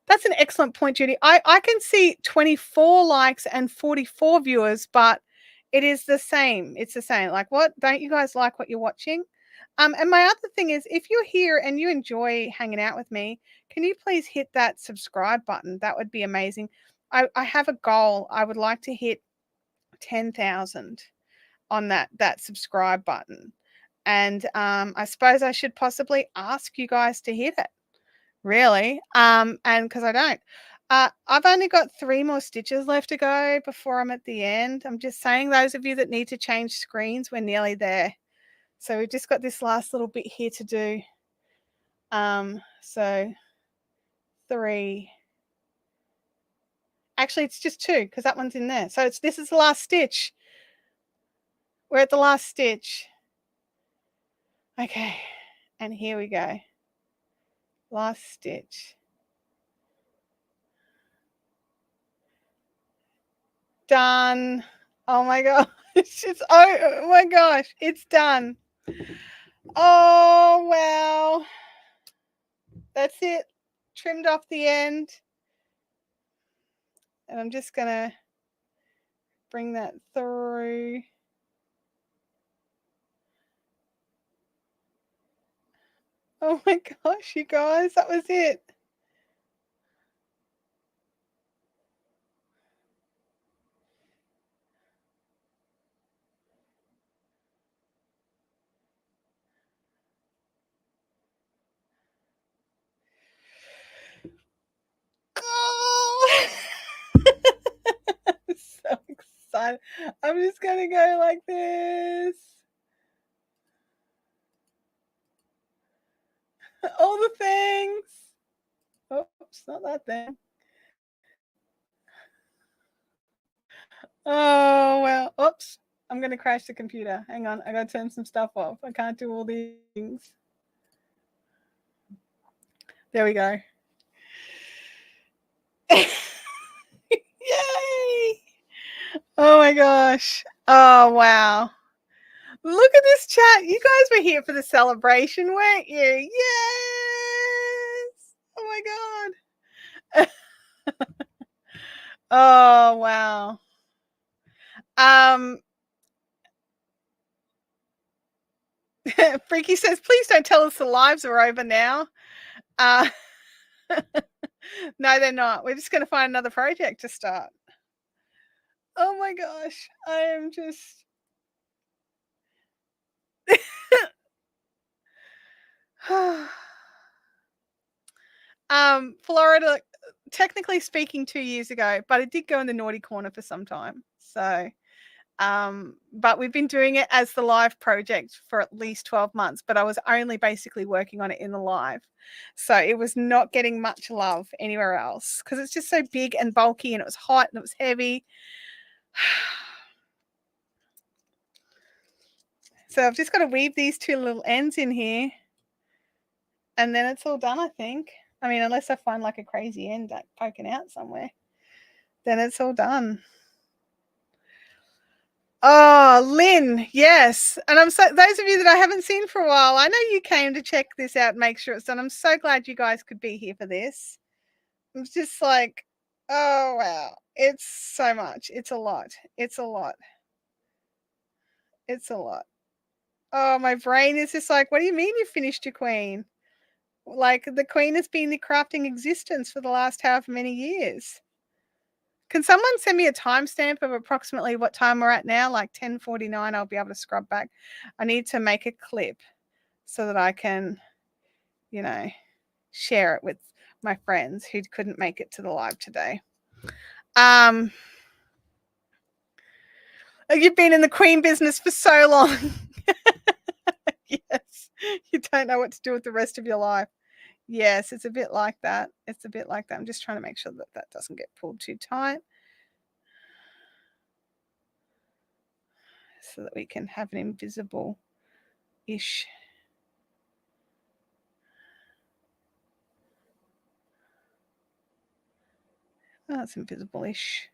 That's an excellent point, Judy. I can see 24 likes and 44 viewers, but it is the same. It's the same. Like, what? Don't you guys like what you're watching? And my other thing is, if you're here and you enjoy hanging out with me, can you please hit that subscribe button? That would be amazing. I have a goal. I would like to hit 10,000 on that subscribe button, and I suppose I should possibly ask you guys to hit it, really, and because I don't, I've only got 3 more stitches left to go before I'm at the end. I'm just saying, those of you that need to change screens, we're nearly there. So we've just got this last little bit here to do. So 3, actually it's just 2, because that one's in there. So this is the last stitch. We're at the last stitch. Okay, and here we go. Last stitch. Done. Oh my gosh. Oh my gosh, it's done. Oh wow. That's it. Trimmed off the end. And I'm just gonna bring that through. Oh my gosh, you guys, that was it. Oh. I'm so excited. I'm just gonna go like this. All the things. Oops, not that thing. Oh well. Oops. I'm gonna crash the computer. Hang on. I gotta turn some stuff off. I can't do all these things. There we go. Yay! Oh my gosh. Oh wow. Look at this chat. You guys were here for the celebration, weren't you? Yes. Oh my god. Oh wow. Freaky says, please don't tell us the lives are over now. No, they're not. We're just going to find another project to start. Oh my gosh. I am just. Florida, technically speaking, 2 years ago, but it did go in the naughty corner for some time. So, But we've been doing it as the live project for at least 12 months, but I was only basically working on it in the live. So it was not getting much love anywhere else because it's just so big and bulky and it was hot and it was heavy. So I've just got to weave these two little ends in here and then it's all done, I think. I mean, unless I find like a crazy end like poking out somewhere, then it's all done. Oh, Lynn, yes. And I'm so, those of you that I haven't seen for a while, I know you came to check this out and make sure it's done. I'm so glad you guys could be here for this. I'm just like, oh, wow. It's so much. It's a lot. It's a lot. It's a lot. Oh, my brain is just like, what do you mean you finished your queen? Like, the queen has been the crafting existence for the last however many years. Can someone send me a timestamp of approximately what time we're at now? Like 10:49, I'll be able to scrub back. I need to make a clip so that I can, you know, share it with my friends who couldn't make it to the live today. You've been in the queen business for so long. Yes. You don't know what to do with the rest of your life. Yes, it's a bit like that. It's a bit like that. I'm just trying to make sure that that doesn't get pulled too tight so that we can have an invisible-ish. Oh, it's invisible-ish.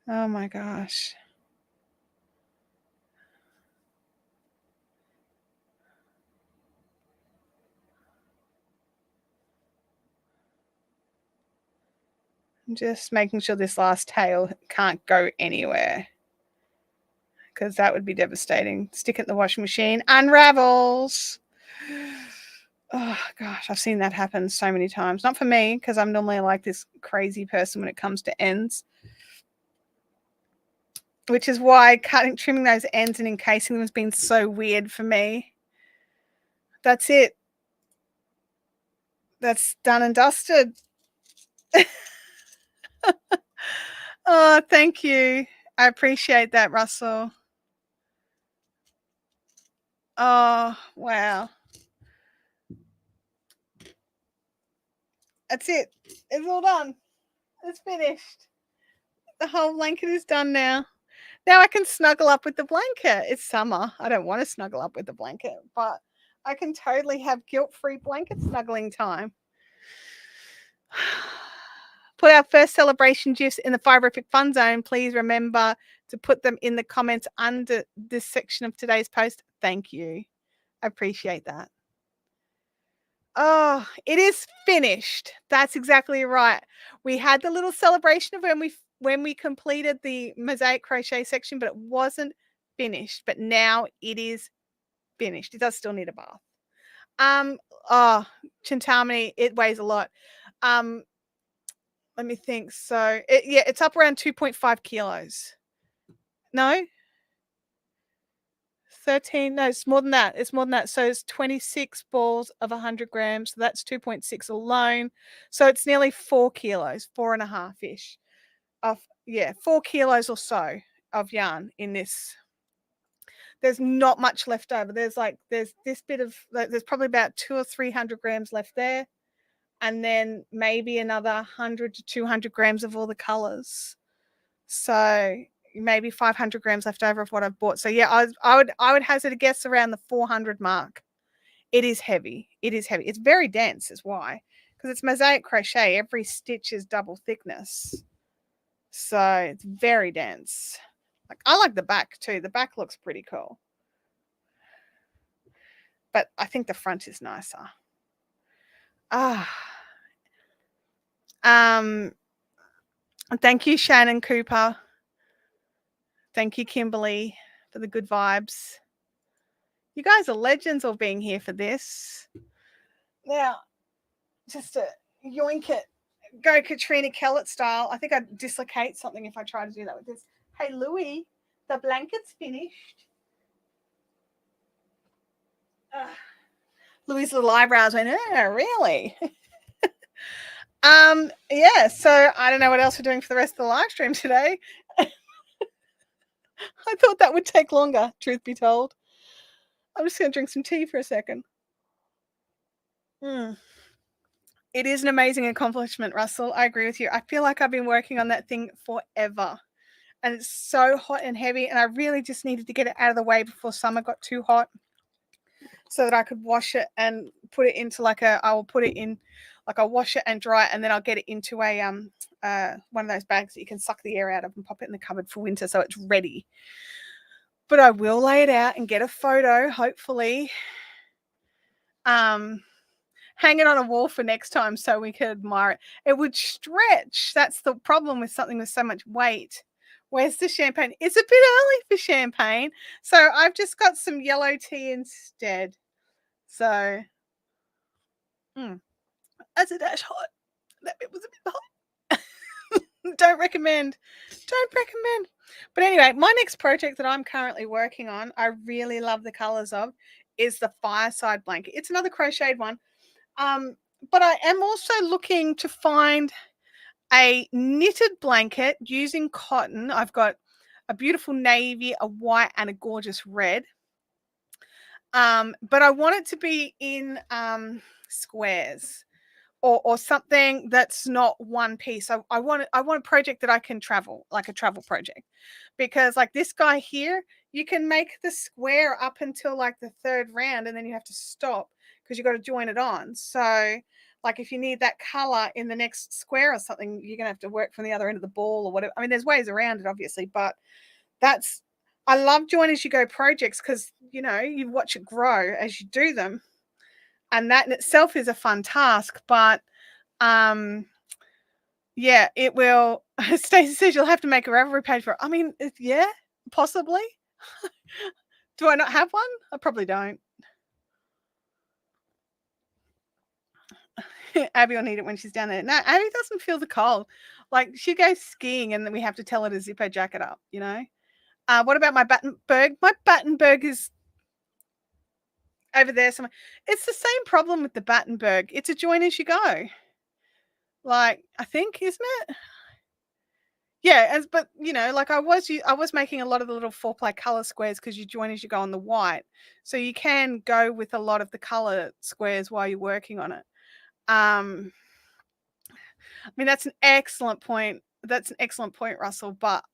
Oh my gosh. I'm just making sure this last tail can't go anywhere because that would be devastating. Stick it in the washing machine, unravels. Oh gosh, I've seen that happen so many times. Not for me because I'm normally like this crazy person when it comes to ends, which is why trimming those ends and encasing them has been so weird for me. That's it. That's done and dusted. Oh, thank you. I appreciate that, Russell. Oh, wow. That's it. It's all done. It's finished. The whole blanket is done now. Now I can snuggle up with the blanket. It's summer. I don't want to snuggle up with the blanket, but I can totally have guilt-free blanket snuggling time. Put our first celebration gifs in the Fiberific Fun Zone. Please remember to put them in the comments under this section of today's post. Thank you. I appreciate that. Oh, it is finished. That's exactly right. We had the little celebration of when we completed the mosaic crochet section, but it wasn't finished. But now it is finished. It does still need a bath. Oh, Chantelle, it weighs a lot. Let me think. So it's up around 2.5 kilos. No? 13, no, it's more than that. It's more than that. So it's 26 balls of 100 grams. So that's 2.6 alone. So it's nearly 4 kilos, 4.5-ish of, 4 kilos or so of yarn in this. There's not much left over. There's this bit of, there's probably about 200 or 300 grams left there. And then maybe another 100 to 200 grams of all the colors. So maybe 500 grams left over of what I've bought. So yeah, I would hazard a guess around the 400 mark. It is heavy. It is heavy. It's very dense is why, because it's mosaic crochet. Every stitch is double thickness. So it's very dense. Like I like the back too. The back looks pretty cool. But I think the front is nicer. Thank you, Shannon Cooper. Thank you, Kimberly, for the good vibes. You guys are legends all being here for this. Now, just to yoink it, go Katrina Kellett style. I think I'd dislocate something if I try to do that with this. Hey, Louie, the blanket's finished. Louie's little eyebrows went, oh, really? Yeah, so I don't know what else we're doing for the rest of the live stream today. I thought that would take longer, truth be told. I'm just going to drink some tea for a second. It is an amazing accomplishment, Russell. I agree with you. I feel like I've been working on that thing forever. And it's so hot and heavy, and I really just needed to get it out of the way before summer got too hot so that I could wash it and put it into I'll wash it and dry it, and then I'll get it into a one of those bags that you can suck the air out of and pop it in the cupboard for winter so it's ready. But I will lay it out and get a photo, hopefully. Hang it on a wall for next time so we could admire it. It would stretch. That's the problem with something with so much weight. Where's the champagne? It's a bit early for champagne. So I've just got some yellow tea instead. So, that's a dash hot. That bit was a bit hot. Don't recommend. Don't recommend. But anyway, my next project that I'm currently working on, I really love the colors of, is the fireside blanket. It's another crocheted one. But I am also looking to find a knitted blanket using cotton. I've got a beautiful navy, a white, and a gorgeous red. But I want it to be in squares or something that's not one piece. I want a project that I can travel, like a travel project, because like this guy here, you can make the square up until like the third round, and then you have to stop because you've got to join it on. So like if you need that color in the next square or something, you're gonna have to work from the other end of the ball or whatever. I mean, there's ways around it, obviously, but that's I love join as you go projects because you watch it grow as you do them, and that in itself is a fun task. But yeah, it will. Stacey says you'll have to make a Ravelry page for it. I mean, yeah, possibly. Do I not have one? I probably don't. Abby will need it when she's down there. No, Abby doesn't feel the cold. Like she goes skiing and then we have to tell her to zip her jacket up, What about my Battenberg? My Battenberg is over there somewhere. It's the same problem with the Battenberg. It's a join as you go. Like, I think, isn't it? Yeah, but like I was making a lot of the little 4-ply color squares because you join as you go on the white. So you can go with a lot of the color squares while you're working on it. I mean, that's an excellent point. That's an excellent point, Russell, but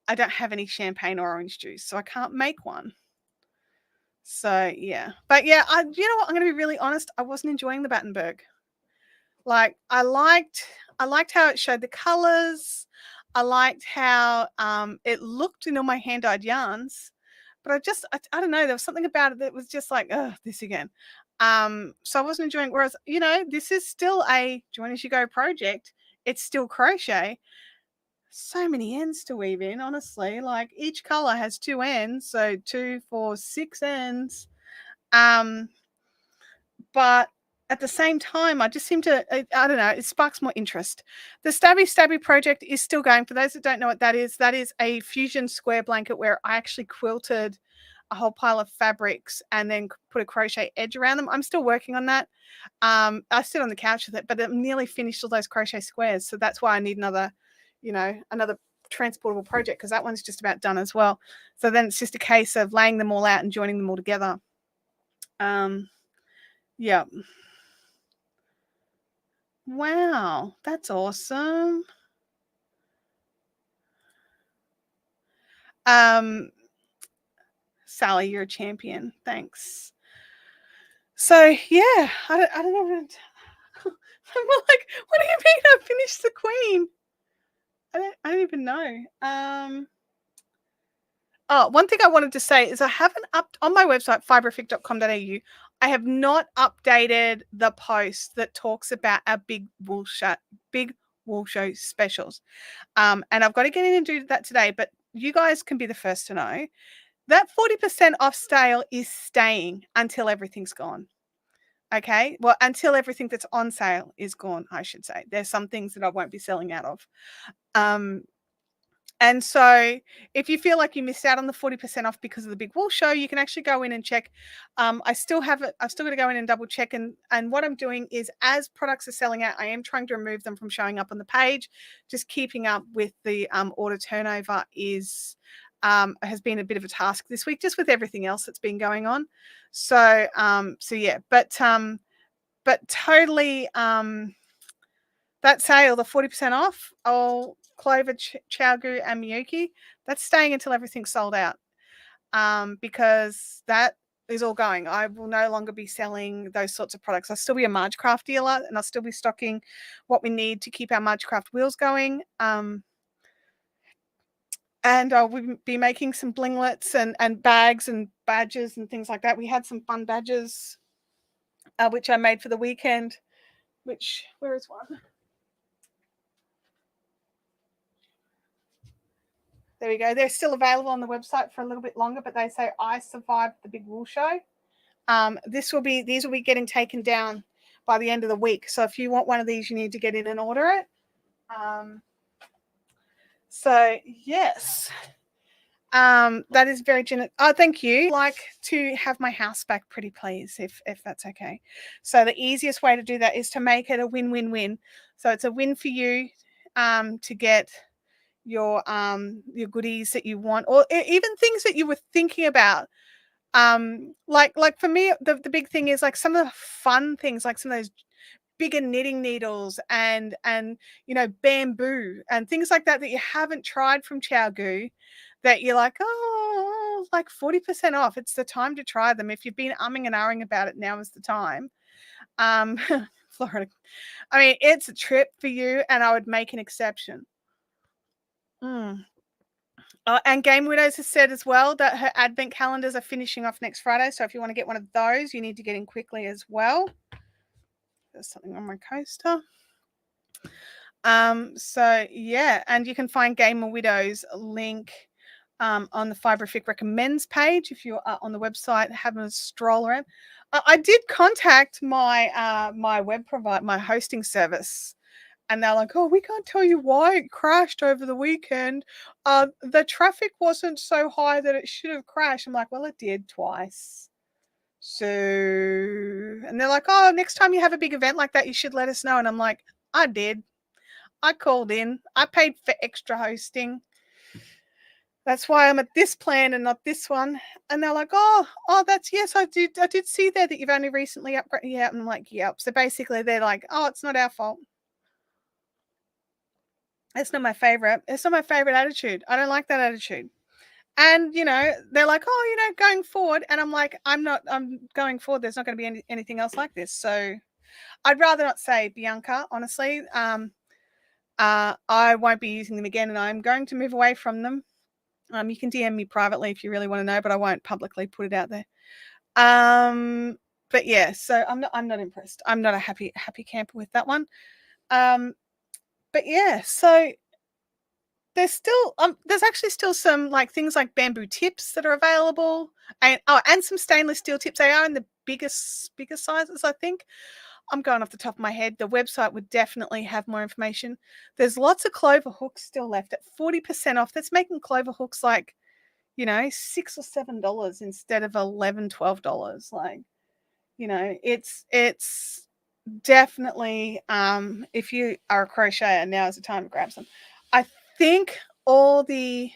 I don't have any champagne or orange juice, so I can't make one. So, yeah. But yeah, you know what? I'm going to be really honest. I wasn't enjoying the Battenberg. Like, I liked how it showed the colors. I liked how it looked in all my hand-dyed yarns. But I don't know. There was something about it that was just like, oh, this again. So I wasn't enjoying it. Whereas, this is still a join as you go project. It's still crochet. So many ends to weave in, honestly. Like each color has 2 ends, so 2, 4, 6 ends. But at the same time, I just seem to, I don't know, it sparks more interest. The Stabby project is still going. For those that don't know what that is a fusion square blanket where I actually quilted a whole pile of fabrics and then put a crochet edge around them. I'm still working on that. I sit on the couch with it, but I'm nearly finished all those crochet squares. So that's why I need another transportable project, because that one's just about done as well. So then it's just a case of laying them all out and joining them all together. Yeah. Wow, that's awesome. Sally, you're a champion. Thanks. So yeah, I don't know. I'm like, what do you mean I finished the queen? I don't even know. Oh, one thing I wanted to say is I haven't on my website, fiberific.com.au, I have not updated the post that talks about our big wool show specials. And I've got to get in and do that today, but you guys can be the first to know that 40% off sale is staying until everything's gone. Okay. Well, until everything that's on sale is gone, I should say. There's some things that I won't be selling out of. And so if you feel like you missed out on the 40% off because of the big wool show, you can actually go in and check. I still have it. I've still got to go in and double check. And what I'm doing is, as products are selling out, I am trying to remove them from showing up on the page. Just keeping up with the order turnover has been a bit of a task this week, just with everything else that's been going on. So yeah, but totally, that sale, the 40% off, Clover, Chow-Gu, and Miyuki, that's staying until everything's sold out, because that is all going. I will no longer be selling those sorts of products. I'll still be a Margecraft dealer, and I'll still be stocking what we need to keep our Margecraft wheels going. And I'll be making some blinglets and bags and badges and things like that. We had some fun badges, which I made for the weekend, where is one? There we go. They're still available on the website for a little bit longer, but they say I survived the big wool show. These will be getting taken down by the end of the week. So if you want one of these, you need to get in and order it. So yes, that is very generous. Oh, thank you. I'd like to have my house back, pretty please, if that's okay. So the easiest way to do that is to make it a win-win-win. So it's a win for you, to get your goodies that you want, or even things that you were thinking about. Like for me, the big thing is like some of the fun things, like some of those bigger knitting needles and bamboo and things like that you haven't tried from Chow-Gu, that you're like, oh, like 40% off. It's the time to try them. If you've been umming and ahhing about it, now is the time. Florida, I mean, it's a trip for you, and I would make an exception. And Game Widows has said as well that her advent calendars are finishing off next Friday. So if you want to get one of those, you need to get in quickly as well. There's something on my coaster. So yeah, and you can find Gamer Widows link on the Fiberific recommends page if you're on the website having a stroll around. I did contact my my web provider, my hosting service, and they're like, oh, we can't tell you why it crashed over the weekend. The traffic wasn't so high that it should have crashed. I'm like, well, it did twice. So, and they're like, oh, next time you have a big event like that, you should let us know. And I'm like, I did. I called in. I paid for extra hosting. That's why I'm at this plan and not this one. And they're like, oh, that's, yes, I did see there that you've only recently upgraded. Yeah. And I'm like, yep. So basically they're like, oh, it's not our fault. It's not my favorite. It's not my favorite attitude. I don't like that attitude. And, they're like, oh, going forward. And I'm like, I'm going forward. There's not going to be anything else like this. So I'd rather not say, Bianca, honestly. I won't be using them again, and I'm going to move away from them. You can DM me privately if you really want to know, but I won't publicly put it out there. But yeah, so I'm not impressed. I'm not a happy camper with that one. But yeah, so there's actually still some things like bamboo tips that are available, and some stainless steel tips. They are in the bigger sizes, I think. I'm going off the top of my head. The website would definitely have more information. There's lots of Clover hooks still left at 40% off. That's making Clover hooks $6 or $7 instead of $11, $12. It's definitely, if you are a crocheter, now is the time to grab some. I think all the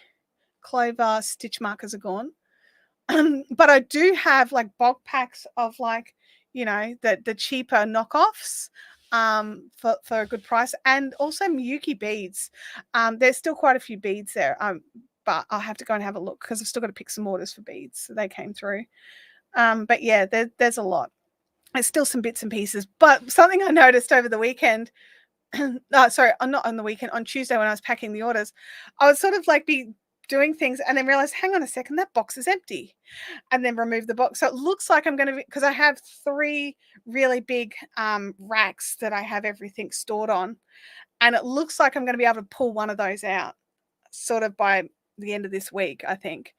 Clover stitch markers are gone. But I do have bulk packs of the cheaper knockoffs for a good price, and also Miyuki beads. There's still quite a few beads there, but I'll have to go and have a look because I've still got to pick some orders for beads. So they came through. But yeah, there's a lot. There's still some bits and pieces, but something I noticed over the weekend. Sorry, not on the weekend, on Tuesday when I was packing the orders, I was sort of be doing things and then realized, hang on a second, that box is empty, and then remove the box. So it looks like I'm going to, because I have 3 really big racks that I have everything stored on, and it looks like I'm going to be able to pull one of those out sort of by the end of this week, I think.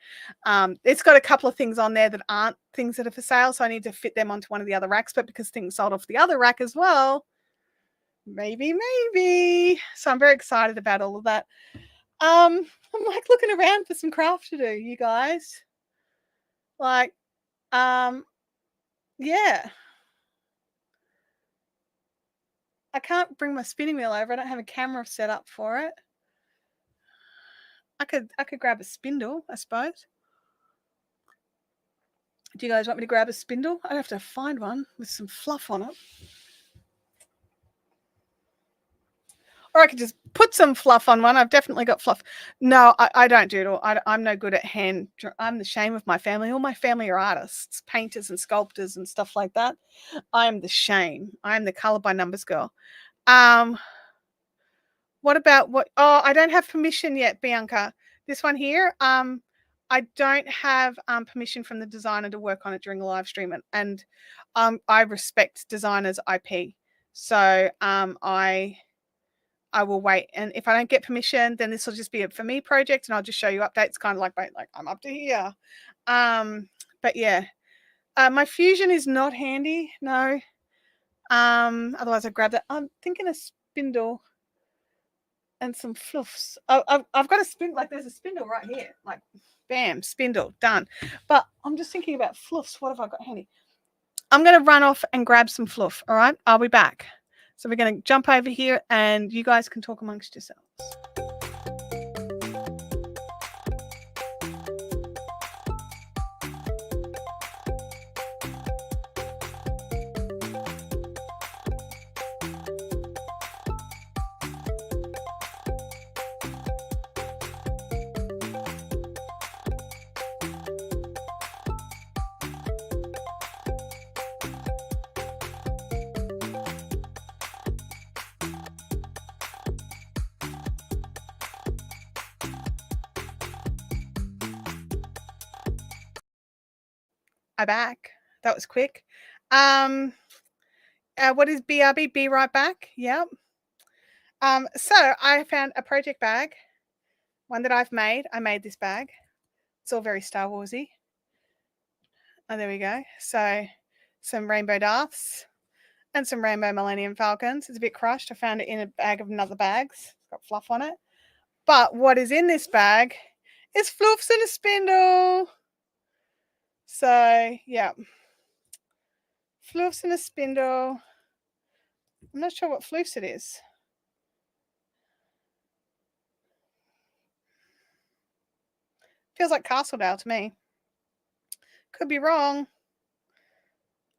It's got a couple of things on there that aren't things that are for sale, so I need to fit them onto one of the other racks, but because things sold off the other rack as well, maybe. So I'm very excited about all of that. I'm like looking around for some craft to do, you guys. Like, yeah. I can't bring my spinning wheel over. I don't have a camera set up for it. I could grab a spindle, I suppose. Do you guys want me to grab a spindle? I have to find one with some fluff on it. Or I could just put some fluff on one. I've definitely got fluff. No, I don't do it all. I'm no good at hand. I'm the shame of my family. All my family are artists, painters and sculptors and stuff like that. I am the shame. I am the color by numbers girl. What about what? Oh, I don't have permission yet, Bianca. This one here. I don't have permission from the designer to work on it during a live stream, and I respect designers' IP. So I will wait, and if I don't get permission, then this will just be a for me project, and I'll just show you updates, kind of like I'm up to here. But yeah, my fusion is not handy. No. Otherwise I grab that. I'm thinking a spindle and some fluffs. I've got a spindle. Like there's a spindle right here. Like, bam, spindle done. But I'm just thinking about fluffs. What have I got handy? I'm going to run off and grab some fluff. All right, I'll be back. So we're going to jump over here, and you guys can talk amongst yourselves. I'm back. That was quick. What is BRB? Be right back. Yep. So I found a project bag, one that I've made. I made this bag. It's all very Star Warsy. Oh, there we go. So some rainbow Darths and some rainbow Millennium Falcons. It's a bit crushed. I found it in a bag of another bags. It's got fluff on it. But what is in this bag is fluffs and a spindle. So yeah, fluffs and a spindle. I'm not sure what fluffs it is. Feels like Castledale to me. Could be wrong.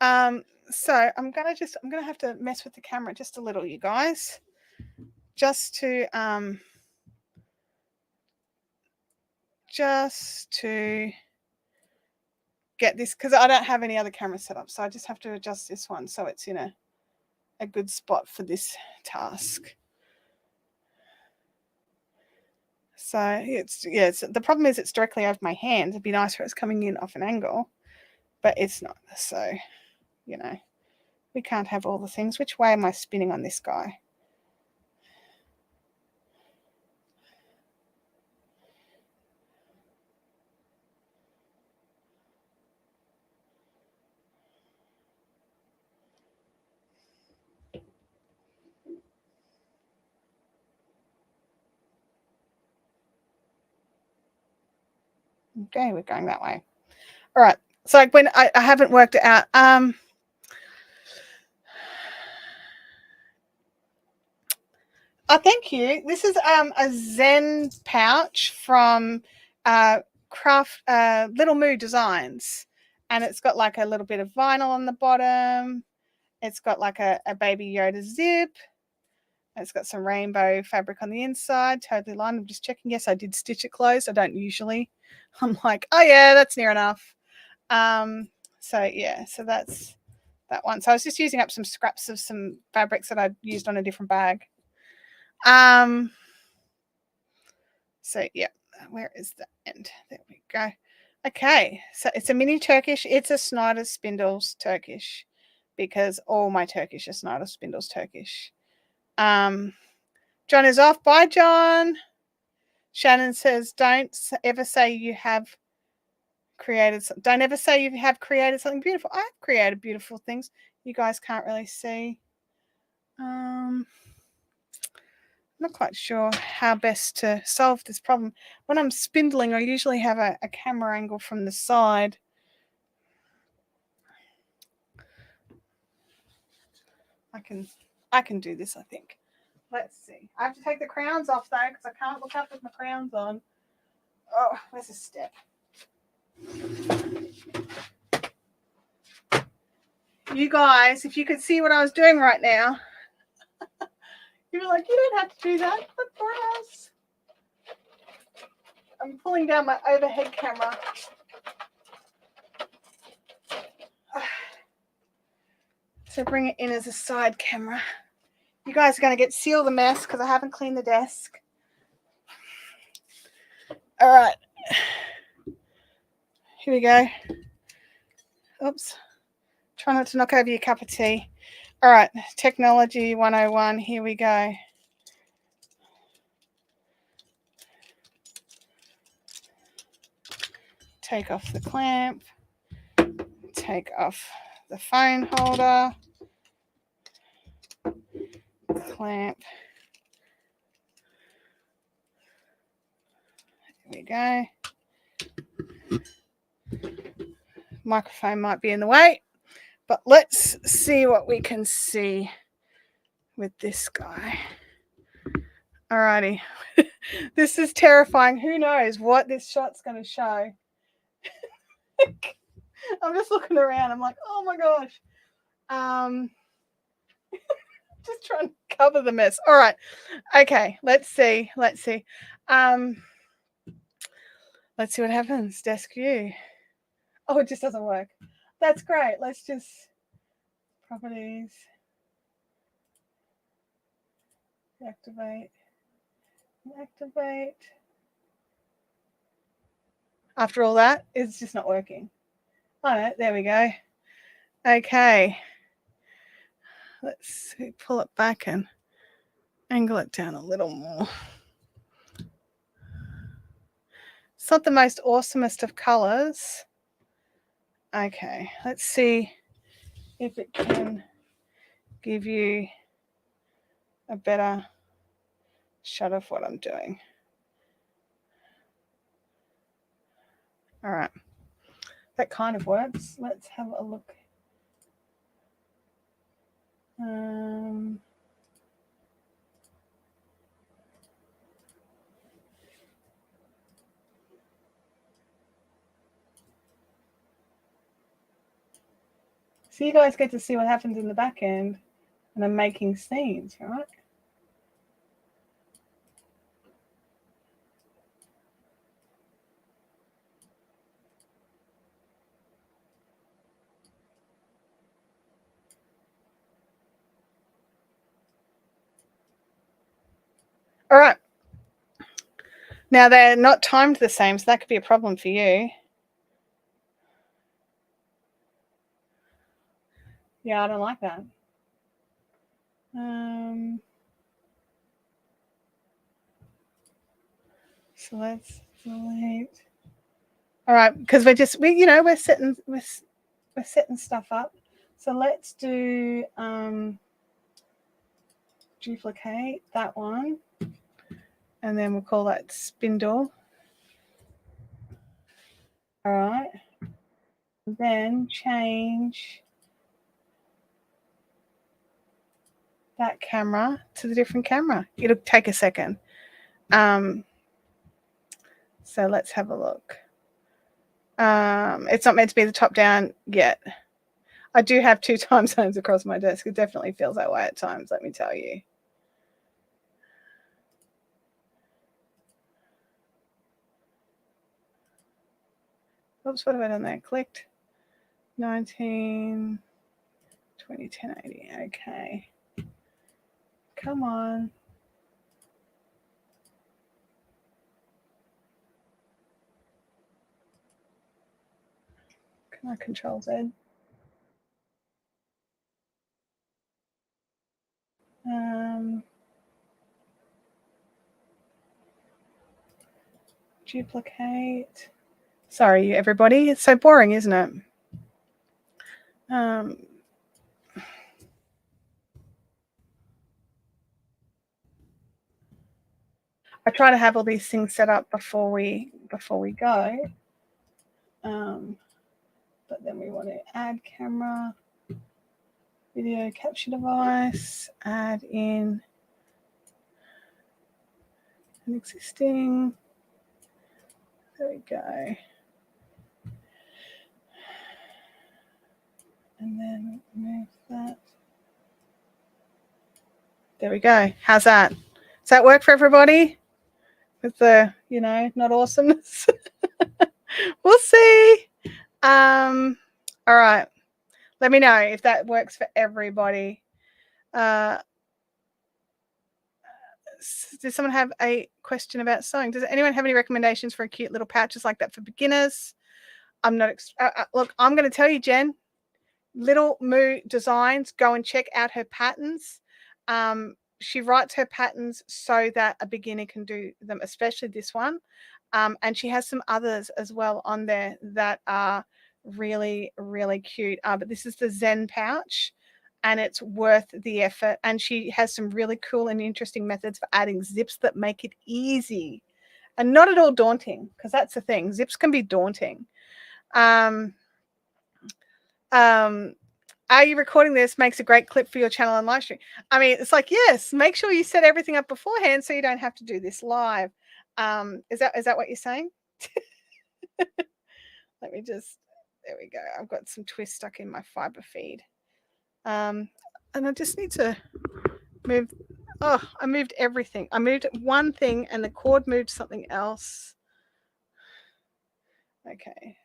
So I'm gonna have to mess with the camera just a little, you guys, just to get this, because I don't have any other camera set up, so I just have to adjust this one so it's in a good spot for this task. So it's the problem is it's directly over my hand. It'd be nice if it was coming in off an angle, but it's not. So, we can't have all the things. Which way am I spinning on this guy? Okay, we're going that way. All right. So when I haven't worked it out. Thank you. This is a Zen pouch from Craft Little Moo Designs, and it's got like a little bit of vinyl on the bottom. It's got like a baby Yoda zip. It's got some rainbow fabric on the inside, totally lined. I'm just checking. Yes, I did stitch it closed. I don't usually. I'm like, oh yeah, that's near enough. So yeah, so that's that one. So I was just using up some scraps of some fabrics that I'd used on a different bag. So yeah, where is the end? There we go. Okay, so it's a mini Turkish. It's a Snyder Spindles Turkish, because all my Turkish are Snyder Spindles Turkish. John is off. Bye, John. Shannon says, don't ever say you have created. Don't ever say you have created something beautiful. I have created beautiful things. You guys can't really see. not quite sure how best to solve this problem. When I'm spindling, I usually have a camera angle from the side. I can do this, I think. Let's see. I have to take the crowns off though, because I can't look up with my crowns on. Oh, where's a step? You guys, if you could see what I was doing right now, you'd be like, you don't have to do that, but for us. I'm pulling down my overhead camera. So bring it in as a side camera. You guys are going to get see all the mess because I haven't cleaned the desk. All right. Here we go. Oops. Try not to knock over your cup of tea. All right. Technology 101. Here we go. Take off the clamp. Take off the phone holder. Clamp. There we go. Microphone might be in the way, but let's see what we can see with this guy. Alrighty. This is terrifying. Who knows what this shot's going to show? I'm just looking around. I'm like, oh my gosh. Just trying to cover the mess. All right. Okay. Let's see. Let's see what happens. Desk view. Oh, it just doesn't work. That's great. Let's just properties. Activate. After all that, it's just not working. All right, there we go. Okay. Let's pull it back and angle it down a little more. It's not the most awesomest of colors. Okay, let's see if it can give you a better shot of what I'm doing. All right, that kind of works. Let's have a look. So you guys get to see what happens in the back end, and I'm making scenes, right? All right. Now they're not timed the same, so that could be a problem for you. Yeah, I don't like that. So let's delete. All right, because we're setting stuff up. So let's do duplicate that one, and then we'll call that spindle. All right, then change that camera to the different camera. It'll take a second. So let's have a look. It's not meant to be the top down yet. I do have 2 time zones across my desk. It definitely feels that way at times, let me tell you. Oops, what have I done there? Clicked. 19, 20, 1080. Okay. Come on. Can I Control Z? Duplicate. Sorry, everybody. It's so boring, isn't it? I try to have all these things set up before we go. But then we want to add camera, video capture device, add in an existing. There we go. And then move that. There we go. How's that? Does that work for everybody? With the, not awesomeness. We'll see. All right. Let me know if that works for everybody. Does someone have a question about sewing? Does anyone have any recommendations for cute little pouches like that for beginners? I'm not. Look, I'm going to tell you, Jen. Little Moo Designs. Go and check out her patterns. She writes her patterns so that a beginner can do them, especially this one. And she has some others as well on there that are really, really cute. But this is the Zen pouch, and it's worth the effort. And she has some really cool and interesting methods for adding zips that make it easy and not at all daunting, because that's the thing. Zips can be daunting. Are you recording this? Makes a great clip for your channel and live stream. I mean, it's like, yes, make sure you set everything up beforehand so you don't have to do this live. Is that what you're saying? Let me just, there we go. I've got some twists stuck in my fiber feed. And I just need to move. Oh, I moved everything. I moved one thing and the cord moved something else. Okay.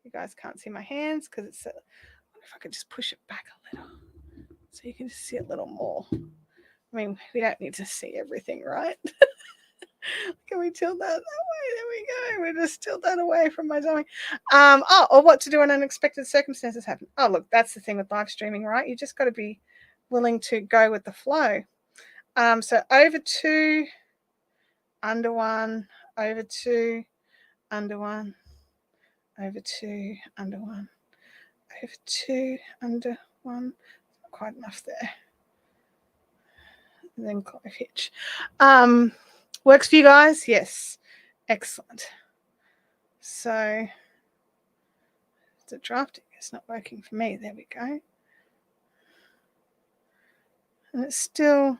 You guys can't see my hands because it's, I wonder if I could just push it back a little so you can just see a little more. I mean, we don't need to see everything, right? Can we tilt that way? There we go. We'll just tilt that away from my zoning. Or what to do when unexpected circumstances happen. Oh, look, that's the thing with live streaming, right? You just got to be willing to go with the flow. So over 2, under 1, over 2, under 1, over 2, under 1, over 2, under 1. Not quite enough there. And then clove hitch. Works for you guys? Yes. Excellent. So the drafting is not working for me. There we go. And it's a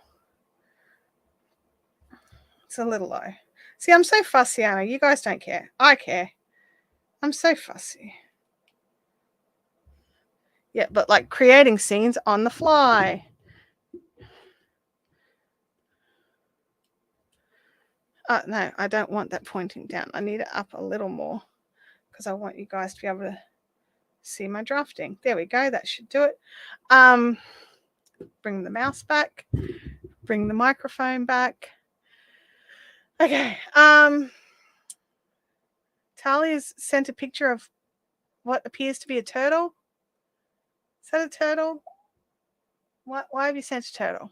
little low. See, I'm so fussy, Anna. You guys don't care. I care. I'm so fussy. Yeah, but like creating scenes on the fly. No, I don't want that pointing down. I need it up a little more because I want you guys to be able to see my drafting. There we go. That should do it. Bring the mouse back. Bring the microphone back. Okay. Talia's sent a picture of what appears to be a turtle. Is that a turtle? Why have you sent a turtle?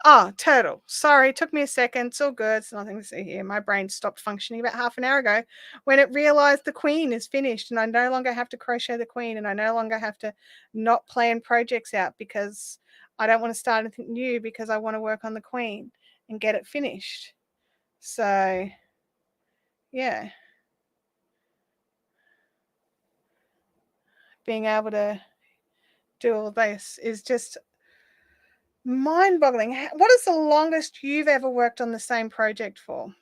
Oh, turtle. Sorry, it took me a second. It's all good. It's nothing to see here. My brain stopped functioning about half an hour ago when it realized the queen is finished and I no longer have to crochet the queen and I no longer have to not plan projects out because I don't want to start anything new because I want to work on the queen and get it finished. So, yeah. Being able to do all this is just mind-boggling. What is the longest you've ever worked on the same project for?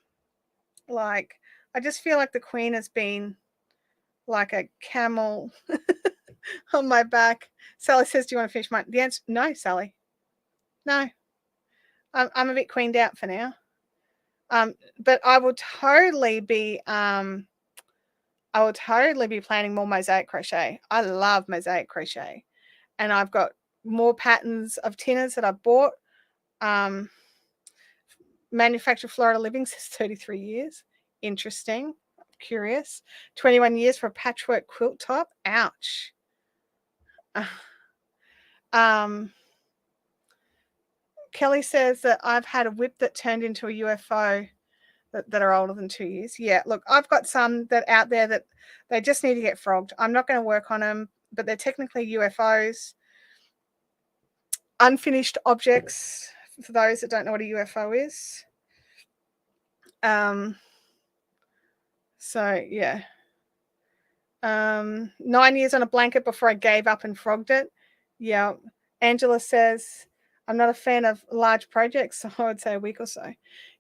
Like, I just feel like the queen has been like a camel on my back. Sally says, do you want to finish mine? The answer, no, Sally. No. I'm a bit queened out for now. But I will totally be planning more mosaic crochet. I love mosaic crochet. And I've got more patterns of tinners that I bought. Manufactured Florida Living says 33 years. Interesting. Curious. 21 years for a patchwork quilt top. Ouch. Kelly says that I've had a whip that turned into a UFO that are older than 2 years. Yeah, look, I've got some that out there that they just need to get frogged. I'm not going to work on them, but they're technically UFOs. unfinished objects, for those that don't know what a UFO is. So yeah. 9 years on a blanket before I gave up and frogged it. Yeah. Angela says, I'm not a fan of large projects, so I would say a week or so.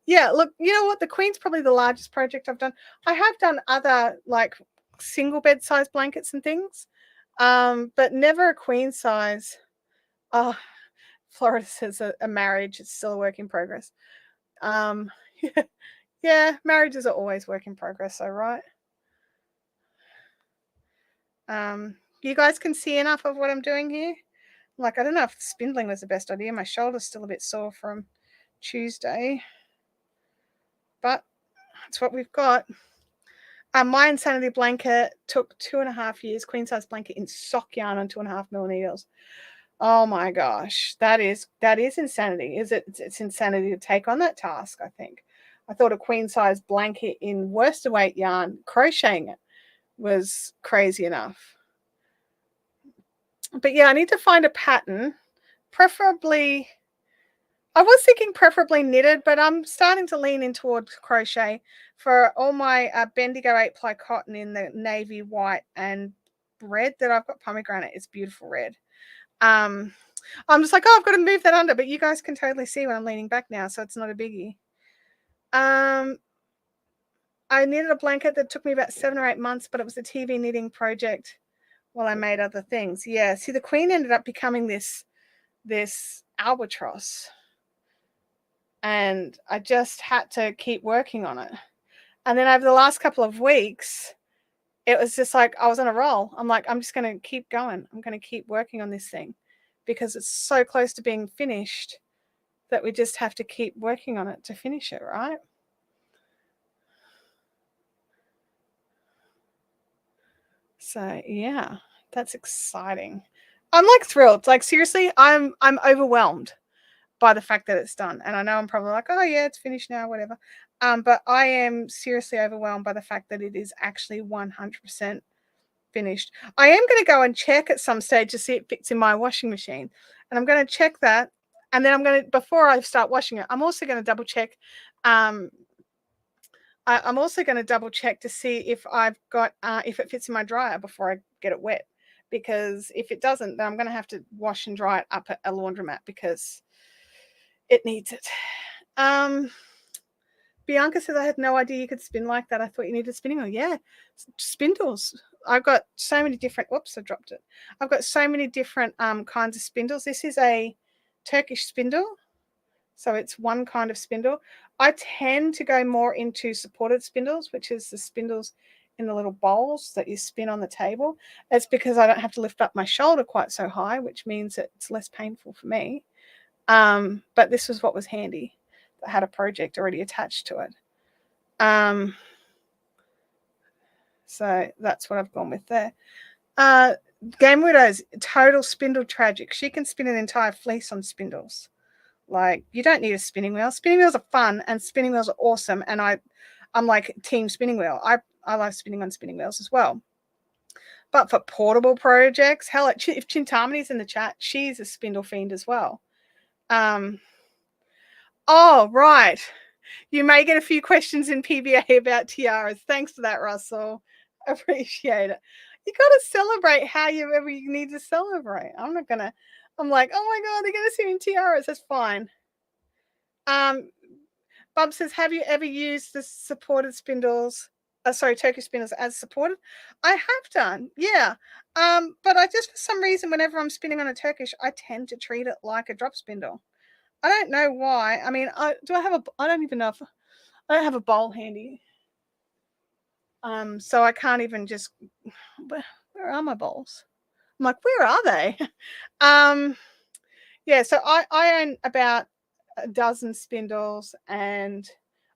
Yeah, look, you know what? The Queen's probably the largest project I've done. I have done other like single bed size blankets and things, but never a queen size. Oh, Florida says a marriage is still a work in progress. Yeah, marriages are always work in progress, though, right? You guys can see enough of what I'm doing here. Like, I don't know if spindling was the best idea. My shoulder's still a bit sore from Tuesday, but that's what we've got. My insanity blanket took 2.5 years, queen size blanket in sock yarn on 2.5 needles. Oh my gosh, that is insanity. It's insanity to take on that task, I think. I thought a queen size blanket in worsted weight yarn, crocheting it, was crazy enough. But yeah, I need to find a pattern, preferably. I was thinking preferably knitted, but I'm starting to lean in towards crochet for all my Bendigo 8-ply cotton in the navy, white, and red that I've got pomegranate. It's beautiful red. I'm just like, oh, I've got to move that under, but you guys can totally see when I'm leaning back now, so it's not a biggie. I knitted a blanket that took me about 7 or 8 months, but it was a TV knitting project while I made other things. Yeah, see, the Queen ended up becoming this albatross, and I just had to keep working on it. And then over the last couple of weeks, it was just like I was on a roll. I'm like, I'm just going to keep going. I'm going to keep working on this thing because it's so close to being finished that we just have to keep working on it to finish it, right? So yeah, that's exciting. I'm like thrilled. Like seriously, I'm overwhelmed by the fact that it's done. And I know I'm probably like, oh yeah, it's finished now, whatever. But I am seriously overwhelmed by the fact that it is actually 100% finished. I am going to go and check at some stage to see it fits in my washing machine. And I'm going to check that. And then I'm going to, before I start washing it, I'm also going to double check. I'm also going to double check to see if I've got, if it fits in my dryer before I get it wet. Because if it doesn't, then I'm going to have to wash and dry it up at a laundromat because it needs it. Bianca says, I had no idea you could spin like that. I thought you needed spinning wheel. Yeah, spindles. I've got so many different, whoops, I dropped it. I've got so many different kinds of spindles. This is a Turkish spindle. So it's one kind of spindle. I tend to go more into supported spindles, which is the spindles in the little bowls that you spin on the table. That's because I don't have to lift up my shoulder quite so high, which means that it's less painful for me. But this was what was handy. That had a project already attached to it. So that's what I've gone with there. Game Widow's total spindle tragic. She can spin an entire fleece on spindles. Like, you don't need a spinning wheel. Spinning wheels are fun and spinning wheels are awesome. And I'm like team spinning wheel. I love spinning on spinning wheels as well. But for portable projects, hell, if Chintamani's in the chat, she's a spindle fiend as well. Oh, right. You may get a few questions in PBA about tiaras. Thanks for that, Russell. Appreciate it. You got to celebrate however you need to celebrate. I'm like, oh my God, they're going to see me in tiaras. That's fine. Bob says, have you ever used the supported spindles? Turkish spindles as supported? I have done, yeah. But I just, for some reason, whenever I'm spinning on a Turkish, I tend to treat it like a drop spindle. I don't know why. I mean, I don't even know if I don't have a bowl handy. So I can't even just, where are my bowls? I'm like, where are they? Yeah, so I own about a dozen spindles, and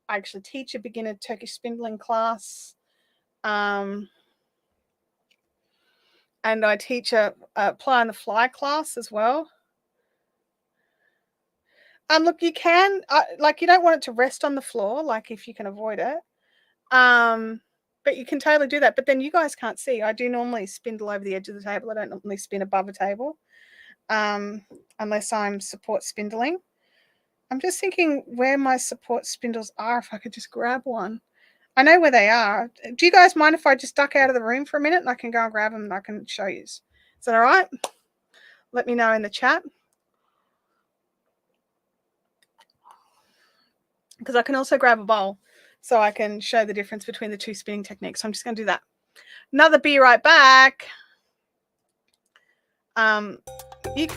I actually teach a beginner Turkish spindling class. And I teach a ply on the fly class as well. Look, you can, like, you don't want it to rest on the floor, like, if you can avoid it. But you can totally do that. But then you guys can't see. I do normally spindle over the edge of the table. I don't normally spin above a table. unless I'm support spindling. I'm just thinking where my support spindles are, if I could just grab one. I know where they are. Do you guys mind if I just duck out of the room for a minute and I can go and grab them and I can show you? Is that all right? Let me know in the chat. Because I can also grab a bowl so I can show the difference between the two spinning techniques. So I'm just going to do that. Another be right back. You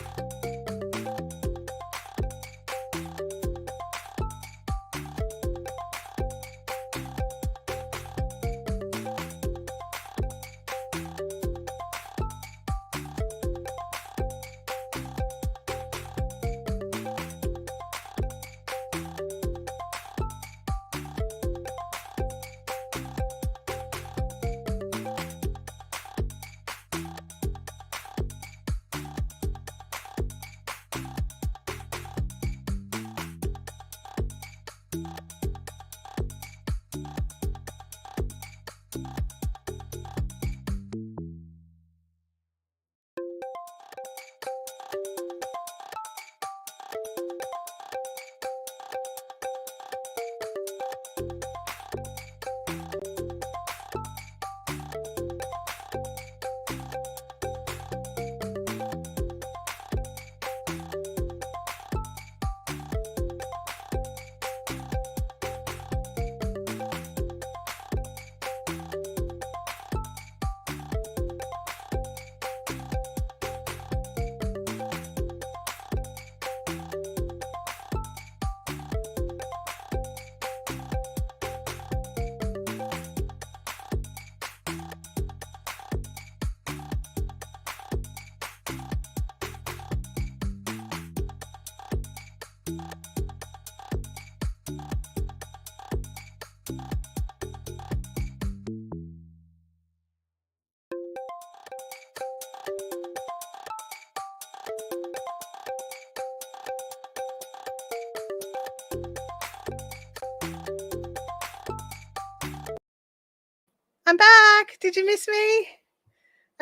I'm back. Did you miss me?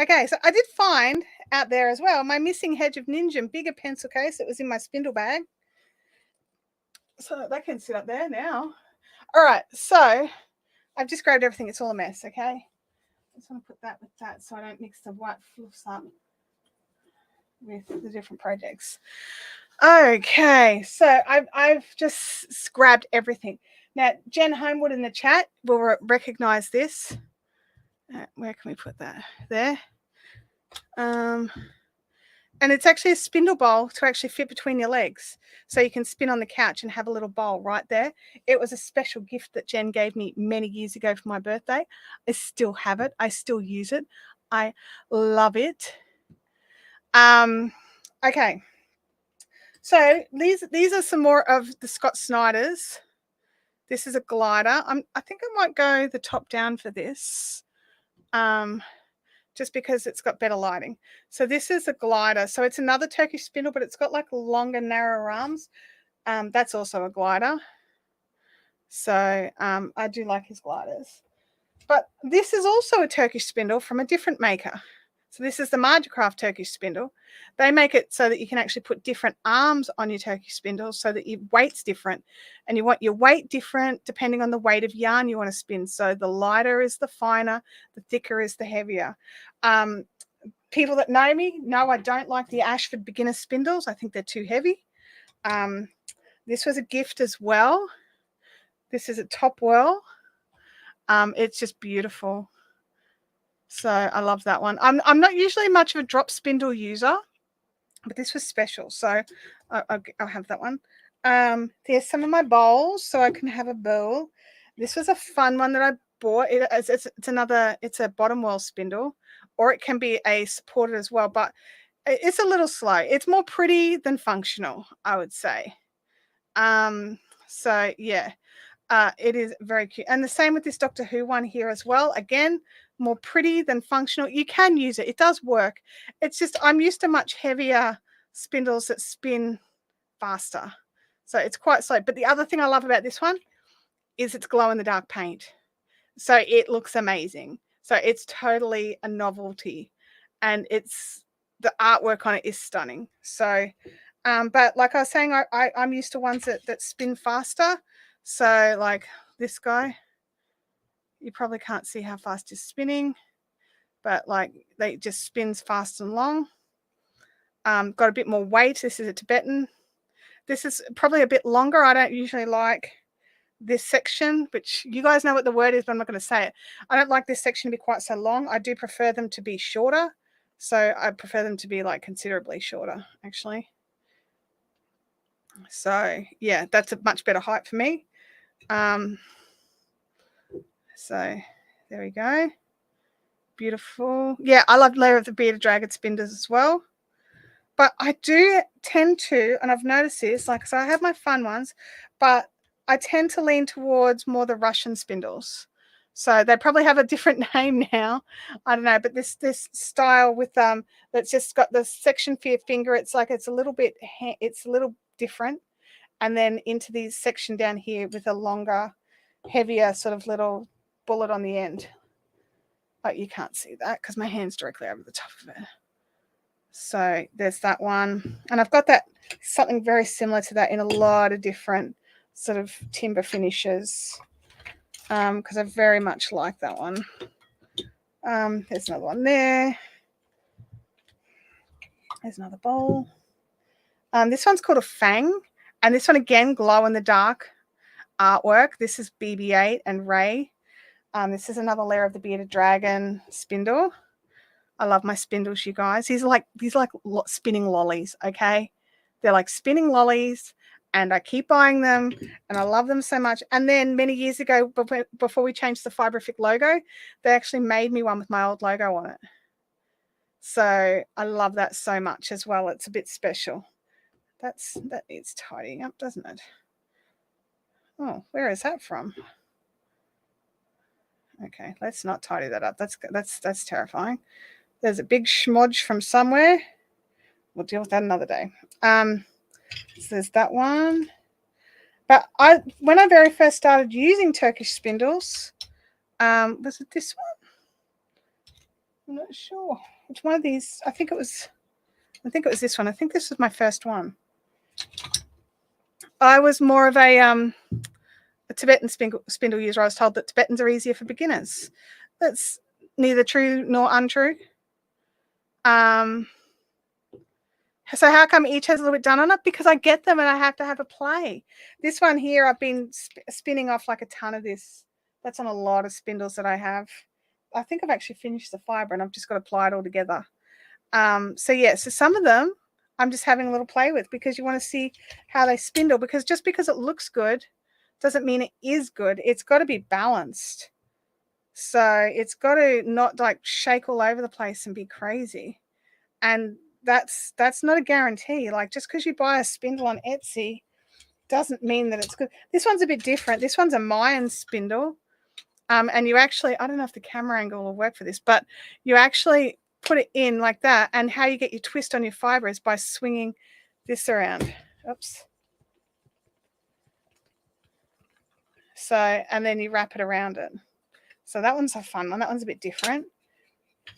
Okay, so I did find out there as well my missing Hedge of Ninja bigger pencil case. It was in my spindle bag. So that can sit up there now. All right, so I've just grabbed everything. It's all a mess, okay? I just want to put that with that so I don't mix the white fluffs up with the different projects. Okay, so I've just grabbed everything. Now, Jen Homewood in the chat will recognize this. Where can we put that? There. And it's actually a spindle bowl to actually fit between your legs. So you can spin on the couch and have a little bowl right there. It was a special gift that Jen gave me many years ago for my birthday. I still have it. I still use it. I love it. Okay. So these are some more of the Scott Snyder's. This is a glider. I think I might go the top down for this. Just because it's got better lighting. So this is a glider. So it's another Turkish spindle, but it's got like longer, narrower arms. That's also a glider. So I do like his gliders. But this is also a Turkish spindle from a different maker. So this is the Margicraft Turkish spindle. They make it so that you can actually put different arms on your Turkish spindles so that your weight's different. And you want your weight different depending on the weight of yarn you want to spin. So the lighter is the finer, the thicker is the heavier. People that know me know I don't like the Ashford beginner spindles. I think they're too heavy. This was a gift as well. This is a top whirl. It's just beautiful. So I love that one. I'm not usually much of a drop spindle user, but this was special. So I'll have that one. There's some of my bowls, so I can have a bowl. This was a fun one that I bought. It's a bottom whirl spindle, or it can be a supported as well, but it's a little slow. It's more pretty than functional, I would say. So yeah. It is very cute. And the same with this Doctor Who one here as well. Again, more pretty than functional. You can use it. It does work. It's just I'm used to much heavier spindles that spin faster. So it's quite slow. But the other thing I love about this one is it's glow-in-the-dark paint. So it looks amazing. So it's totally a novelty. And it's the artwork on it is stunning. So, but like I was saying, I'm used to ones that spin faster. So like this guy, you probably can't see how fast he's spinning, but like they just spins fast and long. Got a bit more weight. This is a Tibetan. This is probably a bit longer. I don't usually like this section, which you guys know what the word is, but I'm not going to say it. I don't like this section to be quite so long. I do prefer them to be shorter. So I prefer them to be like considerably shorter, actually. So yeah, that's a much better height for me. So there we go. Beautiful. Yeah, I love Lair of the Bearded Dragon spindles as well. But I do tend to, and I've noticed this, like, so I have my fun ones, but I tend to lean towards more the Russian spindles. So they probably have a different name now. I don't know, but this style with that's just got the section for your finger. It's like it's a little bit, it's a little different, and then into these section down here with a longer, heavier sort of little bullet on the end. But you can't see that because my hand's directly over the top of it. So there's that one. And I've got that something very similar to that in a lot of different sort of timber finishes because I very much like that one. There's another one there. There's another bowl. This one's called a Fang. And this one, again, glow in the dark artwork. This is BB-8 and Ray. This is another Lair of the Bearded Dragon spindle. I love my spindles, you guys. These are like spinning lollies, okay? They're like spinning lollies, and I keep buying them, and I love them so much. And then many years ago, before we changed the Fiberific logo, they actually made me one with my old logo on it. So I love that so much as well. It's a bit special. That needs tidying up, doesn't it? Oh, where is that from? Okay, let's not tidy that up. That's terrifying. There's a big schmodge from somewhere. We'll deal with that another day. So there's that one. But when I very first started using Turkish spindles, was it this one? I'm not sure. Which one of these? I think it was this one. I think this was my first one. I was more of a Tibetan spindle user. I was told that Tibetans are easier for beginners. That's neither true nor untrue. So how come each has a little bit done on it? Because I get them and I have to have a play. This one here, I've been spinning off like a ton of this. That's on a lot of spindles that I have. I think I've actually finished the fiber and I've just got to apply it all together. So yeah, so some of them I'm just having a little play with because you want to see how they spindle, because just because it looks good doesn't mean it is good. It's got to be balanced. So it's got to not like shake all over the place and be crazy. And that's not a guarantee. Like just because you buy a spindle on Etsy doesn't mean that it's good. This one's a bit different. This one's a Mayan spindle. And you actually, I don't know if the camera angle will work for this, but you actually put it in like that. And how you get your twist on your fiber is by swinging this around. Oops. So, and then you wrap it around it. So that one's a fun one. That one's a bit different.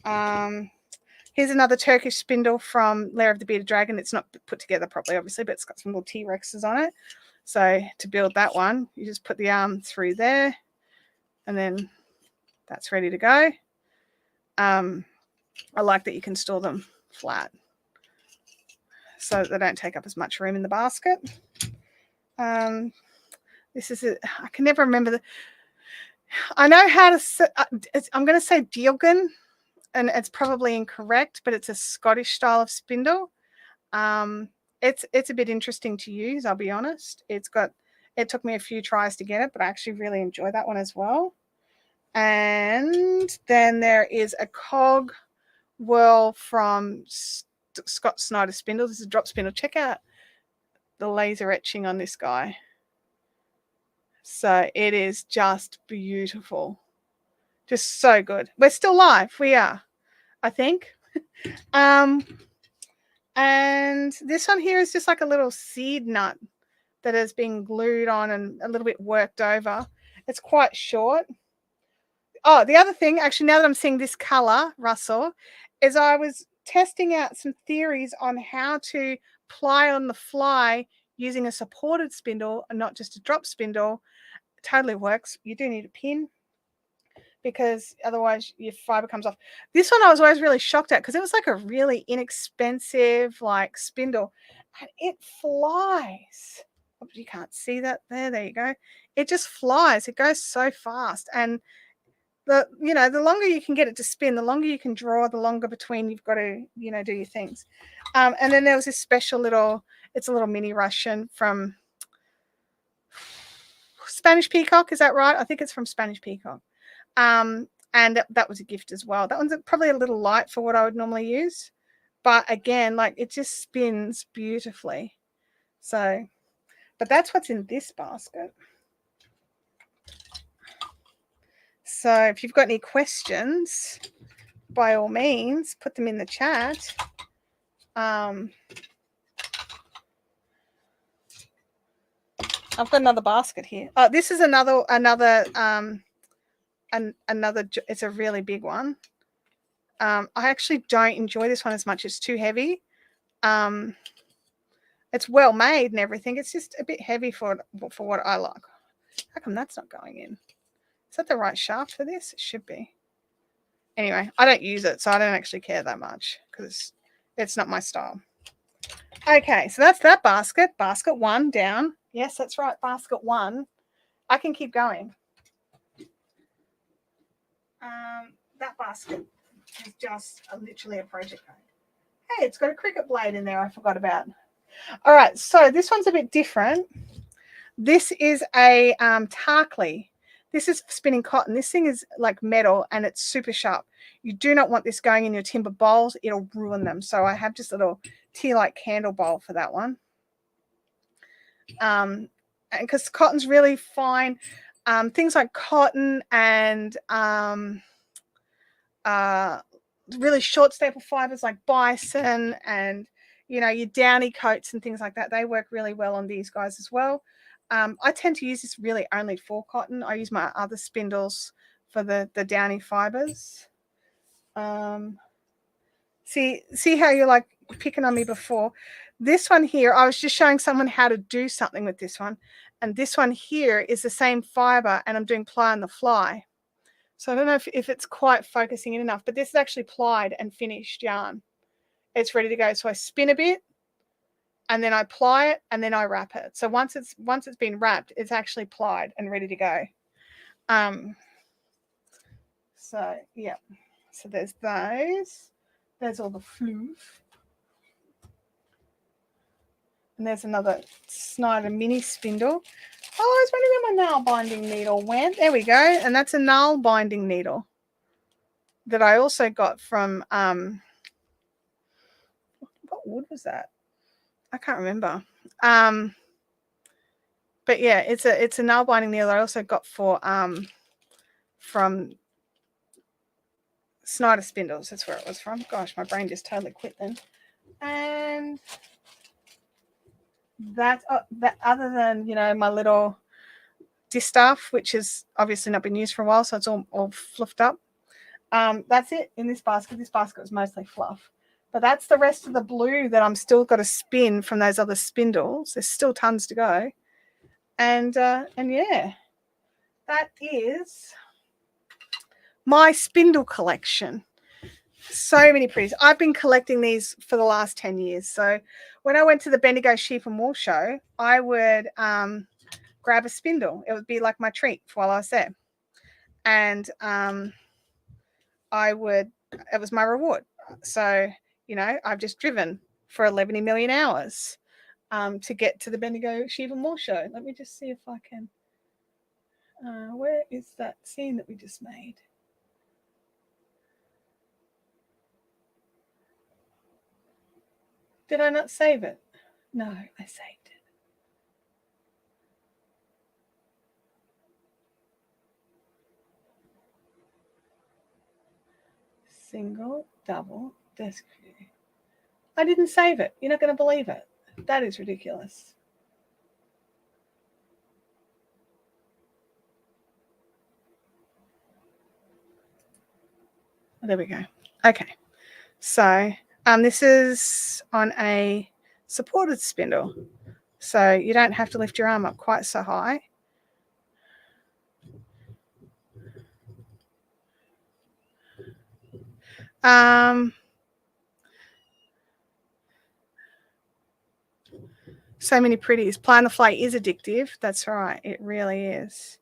Here's another Turkish spindle from Lair of the Bearded Dragon. It's not put together properly, obviously, but it's got some little T-Rexes on it. So to build that one, you just put the arm through there, and then that's ready to go. I like that you can store them flat so that they don't take up as much room in the basket. This is it. I can never remember I know how to say, I'm going to say Diogen, and it's probably incorrect, but it's a Scottish style of spindle. It's a bit interesting to use, I'll be honest. It took me a few tries to get it, but I actually really enjoy that one as well. And then there is a cog whirl from Scott Snyder spindle. This is a drop spindle. Check out the laser etching on this guy. So it is just beautiful. Just so good. We're still live. We are, I think. And this one here is just like a little seed nut that has been glued on and a little bit worked over. It's quite short. Oh, the other thing, actually, now that I'm seeing this color, Russell, is I was testing out some theories on how to ply on the fly using a supported spindle and not just a drop spindle. It totally works. You do need a pin because otherwise your fiber comes off. This one I was always really shocked at because it was like a really inexpensive like spindle and it flies. You can't see that there. There you go. It just flies. It goes so fast. And the longer you can get it to spin, the longer you can draw, the longer between you've got to, do your things. And then there was this special little, it's a little mini Russian from Spanish Peacock. Is that right? I think it's from Spanish Peacock. And that was a gift as well. That one's probably a little light for what I would normally use. But again, like it just spins beautifully. So, but that's what's in this basket. So if you've got any questions, by all means, put them in the chat. I've got another basket here. Oh, this is another. It's a really big one. I actually don't enjoy this one as much. It's too heavy. It's well made and everything. It's just a bit heavy for what I like. How come that's not going in? Is that the right shaft for this? It should be. Anyway, I don't use it, so I don't actually care that much because it's not my style. Okay, so that's that basket. Basket 1 down. Yes, that's right. Basket 1. I can keep going. That basket is just literally a project code. Hey, it's got a cricket blade in there I forgot about. All right, so this one's a bit different. This is a Tarkley. This is spinning cotton. This thing is like metal and it's super sharp. You do not want this going in your timber bowls. It'll ruin them. So I have just a little tea-light candle bowl for that one. And because cotton's really fine. Things like cotton and really short staple fibers like bison and, your downy coats and things like that. They work really well on these guys as well. I tend to use this really only for cotton. I use my other spindles for the downy fibers. See how you're like picking on me before? This one here, I was just showing someone how to do something with this one. And this one here is the same fiber and I'm doing ply on the fly. So I don't know if it's quite focusing in enough, but this is actually plied and finished yarn. It's ready to go. So I spin a bit and then I ply it and then I wrap it. So once it's been wrapped, it's actually plied and ready to go. So yeah, so there's those. There's all the floof. And there's another Snyder mini spindle. Oh, I was wondering where my nail binding needle went. There we go. And that's a nail binding needle that I also got from what wood was that? I can't remember. But yeah, it's a nail binding needle I also got for from Snyder Spindles. That's where it was from. Gosh, my brain just totally quit then. And that other than my little distaff, which has obviously not been used for a while, so it's all fluffed up. That's it in this basket. This basket was mostly fluff. But that's the rest of the blue that I'm still got to spin from those other spindles. There's still tons to go. And yeah, that is my spindle collection. So many pretties. I've been collecting these for the last 10 years. So when I went to the Bendigo Sheep and Wool show, I would grab a spindle. It would be like my treat while I was there. And it was my reward. So, I've just driven for 11 million hours to get to the Bendigo Sheep and Wool show. Let me just see if I can. Where is that scene that we just made? Did I not save it? No, I saved it. Single, double, desk view. I didn't save it. You're not going to believe it. That is ridiculous. There we go. Okay. So This is on a supported spindle, so you don't have to lift your arm up quite so high. So many pretties. Playing the fly is addictive. That's right. It really is.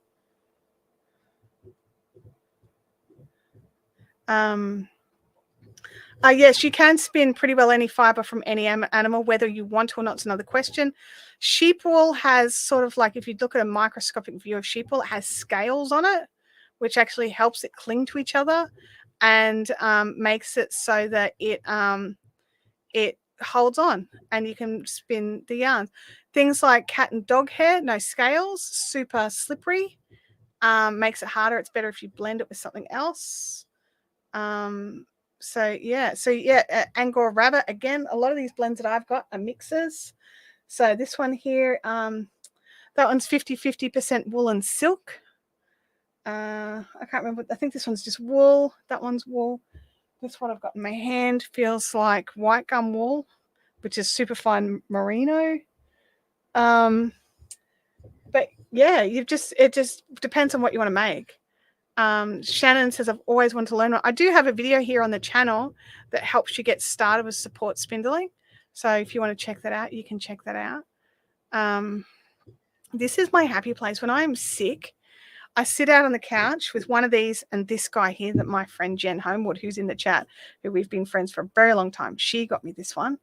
Yes, you can spin pretty well any fiber from any animal, whether you want to or not is another question. Sheep wool has sort of like, if you look at a microscopic view of sheep wool, it has scales on it, which actually helps it cling to each other and makes it so that it holds on and you can spin the yarns. Things like cat and dog hair, no scales, super slippery, makes it harder. It's better if you blend it with something else. So yeah, Angora rabbit, again, a lot of these blends that I've got are mixes. So this one here, that one's 50% wool and silk. I can't remember. I think this one's just wool. That one's wool. This one I've got in my hand feels like white gum wool, which is super fine merino. But yeah, it just depends on what you want to make. Shannon says, I've always wanted to learn. I do have a video here on the channel that helps you get started with support spindling. So if you want to check that out, you can check that out. This is my happy place. When I'm sick, I sit out on the couch with one of these and this guy here that my friend Jen Homewood, who's in the chat, who we've been friends for a very long time, she got me this one.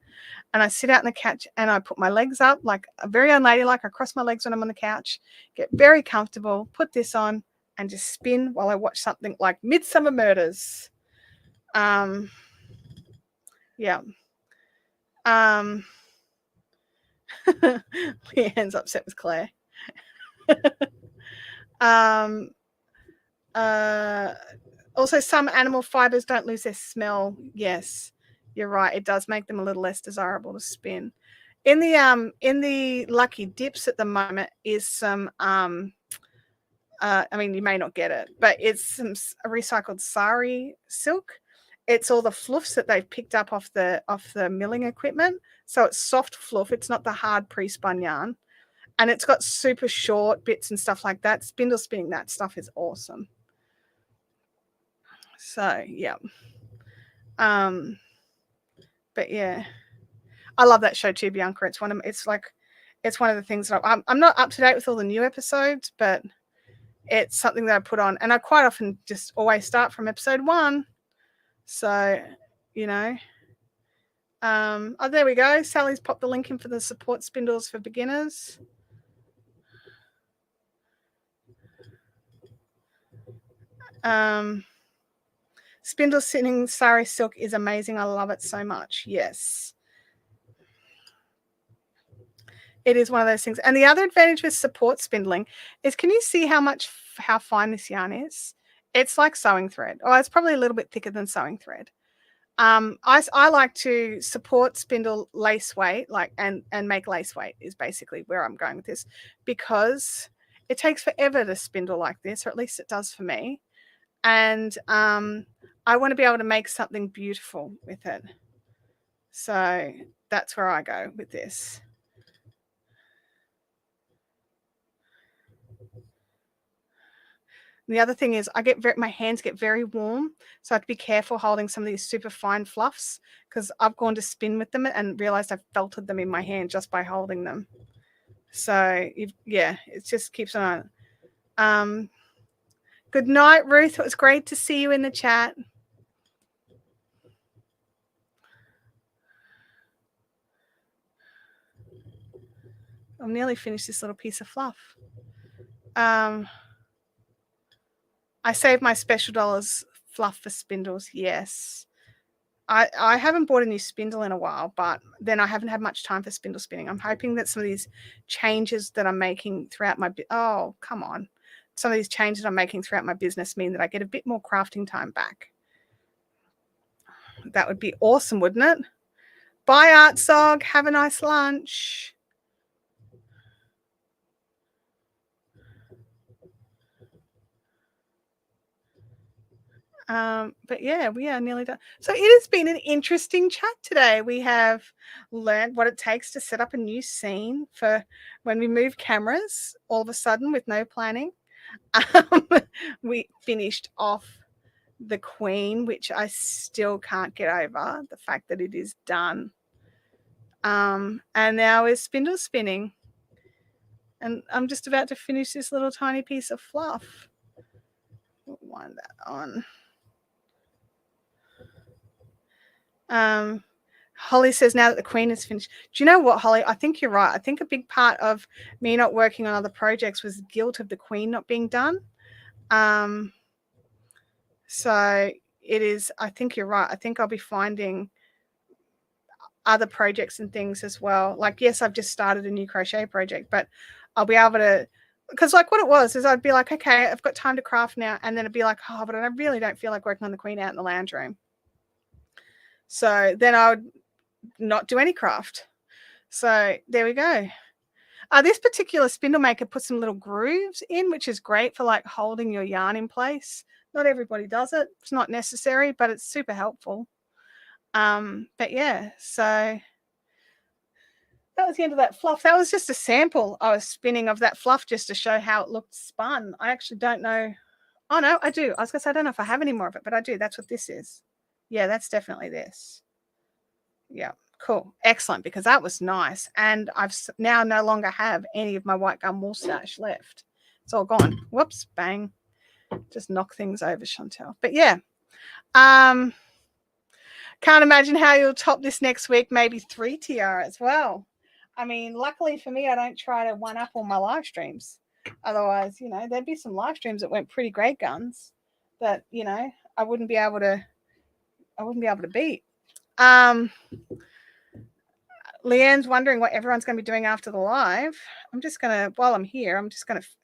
And I sit out on the couch and I put my legs up like a very unladylike. I cross my legs when I'm on the couch, get very comfortable, put this on, and just spin while I watch something like Midsummer Murders. Yeah. Leanne's upset with Claire. Also, some animal fibers don't lose their smell. Yes, you're right. It does make them a little less desirable to spin. In the Lucky Dips at the moment is some I mean, you may not get it, but it's some recycled sari silk. It's all the fluffs that they've picked up off the milling equipment. So it's soft fluff. It's not the hard pre-spun yarn. And it's got super short bits and stuff like that. Spindle spinning that stuff is awesome. So, yeah. But yeah. I love that show too, Bianca. It's one of the things that I'm not up to date with all the new episodes, but it's something that I put on, and I quite often just always start from episode 1. So, you know, oh, there we go. Sally's popped the link in for the support spindles for beginners. Spindle spinning sari silk is amazing. I love it so much. Yes. It is one of those things. And the other advantage with support spindling is, can you see how fine this yarn is? It's like sewing thread. Oh, it's probably a little bit thicker than sewing thread. I like to support spindle lace weight, and make lace weight is basically where I'm going with this, because it takes forever to spindle like this, or at least it does for me. And I want to be able to make something beautiful with it. So that's where I go with this. The other thing is my hands get very warm, so I have to be careful holding some of these super fine fluffs, because I've gone to spin with them and realized I've felted them in my hand just by holding them. So yeah, it just keeps on. Good night, Ruth. It was great to see you in the chat. I've nearly finished this little piece of fluff. I saved my special dollars fluff for spindles. Yes. I haven't bought a new spindle in a while, but then I haven't had much time for spindle spinning. I'm hoping that some of these changes that I'm making throughout my some of these changes I'm making throughout my business mean that I get a bit more crafting time back. That would be awesome, wouldn't it? Bye, Artsog. Have a nice lunch. But yeah, we are nearly done. So it has been an interesting chat today. We have learned what it takes to set up a new scene for when we move cameras all of a sudden with no planning. We finished off the Queen, which I still can't get over the fact that it is done. And now is spindle spinning. And I'm just about to finish this little tiny piece of fluff. Wind that on. Holly says now that the Queen is finished. Do you know what, Holly? I think you're right. I think a big part of me not working on other projects was guilt of the Queen not being done. So it is, I think you're right. I think I'll be finding other projects and things as well. Like, yes, I've just started a new crochet project, but I'll be able to, because like what it was is I'd be like, okay, I've got time to craft now. And then it'd be like, oh, but I really don't feel like working on the Queen out in the lounge room. So then I would not do any craft. So there we go. This particular spindle maker puts some little grooves in, which is great for like holding your yarn in place. Not everybody does it. It's not necessary, but it's super helpful. But yeah, so that was the end of that fluff. That was just a sample I was spinning of that fluff just to show how it looked spun. I actually don't know. Oh no, I do. I was gonna say I don't know if I have any more of it, but I do. That's what this is. Yeah, that's definitely this. Yeah, cool. Excellent, because that was nice. And I've now no longer have any of my white gum wool stash left. It's all gone. Whoops, bang. Just knock things over, Chantelle. But yeah. Can't imagine how you'll top this next week. Maybe 3 tiara as well. I mean, luckily for me, I don't try to one up all my live streams. Otherwise, you know, there'd be some live streams that went pretty great guns that, you know, I wouldn't be able to beat. Leanne's wondering what everyone's going to be doing after the live. I'm just going to, while I'm here,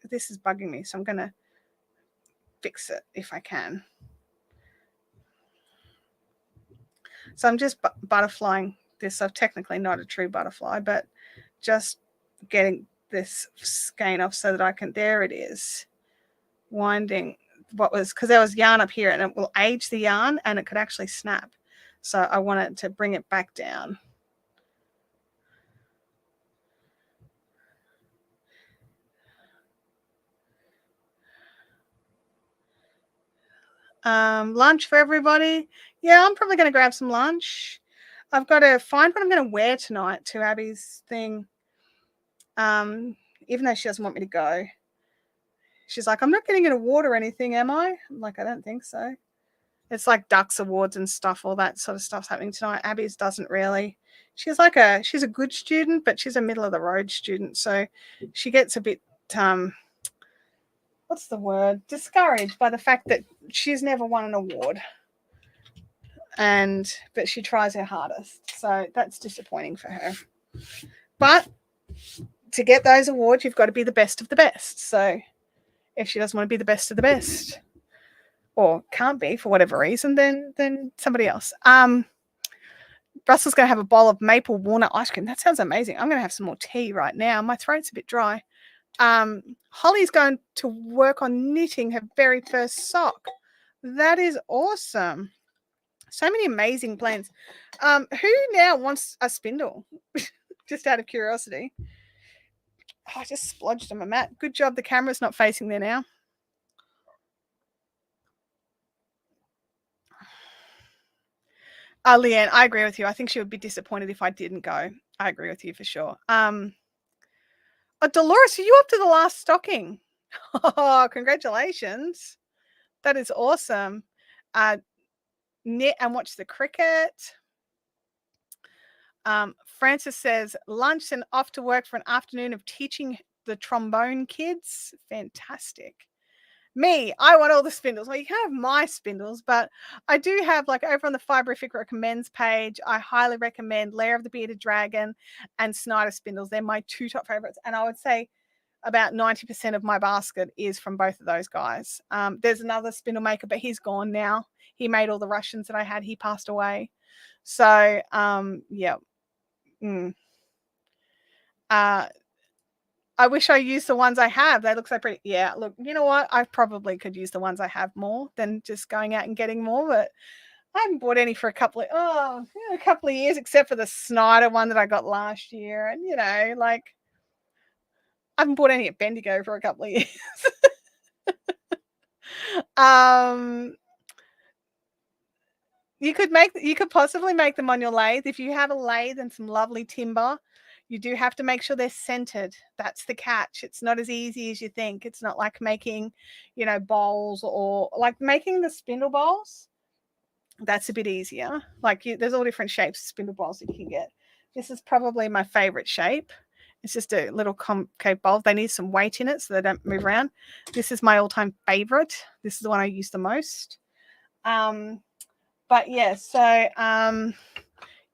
this is bugging me, so I'm going to fix it if I can. So I'm just butterflying this. So technically not a true butterfly, but just getting this skein off so that I can, there it is, winding what was, because there was yarn up here and it will age the yarn and it could actually snap. So I wanted to bring it back down. Lunch for everybody. Yeah, I'm probably going to grab some lunch. I've got to find what I'm going to wear tonight to Abby's thing. Even though she doesn't want me to go. She's like, I'm not getting an award or anything, am I? I'm like, I don't think so. It's like Ducks Awards and stuff, all that sort of stuff's happening tonight. Abby's doesn't really. She's a good student, but she's a middle of the road student. So she gets a bit, what's the word? Discouraged by the fact that she's never won an award. But she tries her hardest. So that's disappointing for her. But to get those awards, you've got to be the best of the best. So if she doesn't want to be the best of the best, or can't be for whatever reason, then somebody else. Russell's going to have a bowl of maple walnut ice cream. That sounds amazing. I'm going to have some more tea right now. My throat's a bit dry. Holly's going to work on knitting her very first sock. That is awesome. So many amazing plans. Who now wants a spindle? Just out of curiosity. Oh, I just splodged on my mat. Good job the camera's not facing there now. Leanne, I agree with you. I think she would be disappointed if I didn't go. I agree with you for sure. Dolores, are you up to the last stocking? Oh, congratulations. That is awesome. Knit and watch the cricket. Francis says, lunch and off to work for an afternoon of teaching the trombone kids. Fantastic. Me, I want all the spindles. Well, you can have my spindles, but I do have, like, over on the Fiberific recommends page, I highly recommend Lair of the Bearded Dragon and Snyder spindles. They're my 2 top favorites. And I would say about 90% of my basket is from both of those guys. There's another spindle maker, but he's gone now. He made all the Russians that I had. He passed away. So, yeah. I wish I used the ones I have. They look so pretty. Yeah, look, you know what? I probably could use the ones I have more than just going out and getting more, but I haven't bought any for a couple of years, except for the Snyder one that I got last year. And like I haven't bought any at Bendigo for a couple of years. um You could possibly make them on your lathe. If you have a lathe and some lovely timber, you do have to make sure they're centered. That's the catch. It's not as easy as you think. It's not like making, bowls, or like making the spindle bowls. That's a bit easier. Like there's all different shapes of spindle bowls that you can get. This is probably my favorite shape. It's just a little concave bowl. They need some weight in it so they don't move around. This is my all-time favorite. This is the one I use the most. But yeah, so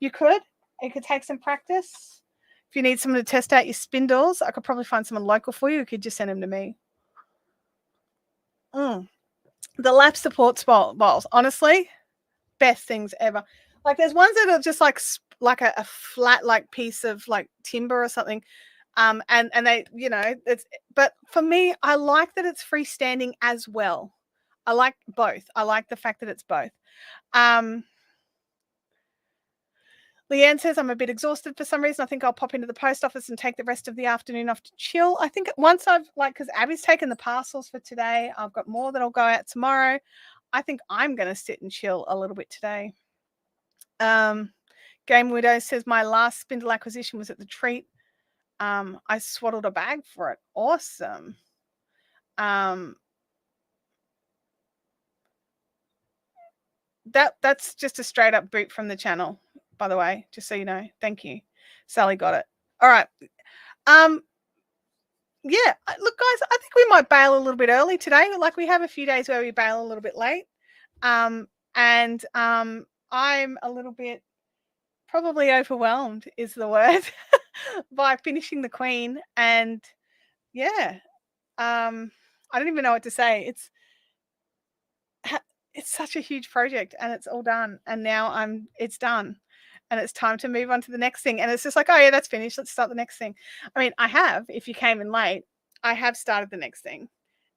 it could take some practice. If you need someone to test out your spindles, I could probably find someone local for you. You could just send them to me. The lap support bowls, honestly, best things ever. Like there's ones that are just like a flat like piece of like timber or something. And they, but for me, I like that it's freestanding as well. I like both. I like the fact that it's both. Leanne says, I'm a bit exhausted for some reason. I think I'll pop into the post office and take the rest of the afternoon off to chill. I think once because Abby's taken the parcels for today, I've got more that'll go out tomorrow. I think I'm going to sit and chill a little bit today. Game Widow says, my last spindle acquisition was at the treat. I swaddled a bag for it. Awesome. That's just a straight up boot from the channel, by the way, just so you know. Thank you. Sally got it. All right. Yeah, look, guys, I think we might bail a little bit early today. Like we have a few days where we bail a little bit late. I'm a little bit probably overwhelmed is the word by finishing the Queen. And yeah, I don't even know what to say. It's such a huge project and it's all done. And now it's done. And it's time to move on to the next thing. And it's just like, oh yeah, that's finished. Let's start the next thing. I mean, if you came in late, I have started the next thing.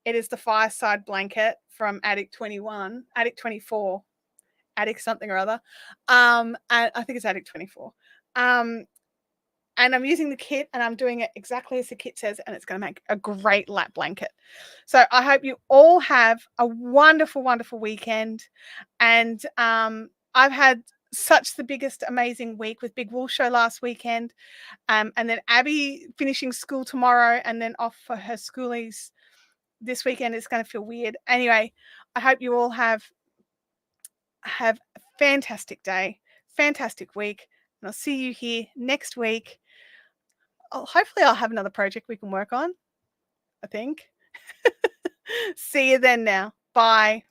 It is the fireside blanket from Attic 24, Attic something or other. And I think it's Attic 24. And I'm using the kit and I'm doing it exactly as the kit says, and it's going to make a great lap blanket. So I hope you all have a wonderful, wonderful weekend. And I've had such the biggest, amazing week with Big Wool Show last weekend. And then Abby finishing school tomorrow and then off for her schoolies this weekend. Is going to feel weird. Anyway, I hope you all have a fantastic day, fantastic week. And I'll see you here next week. Hopefully I'll have another project we can work on, I think. See you then now. Bye.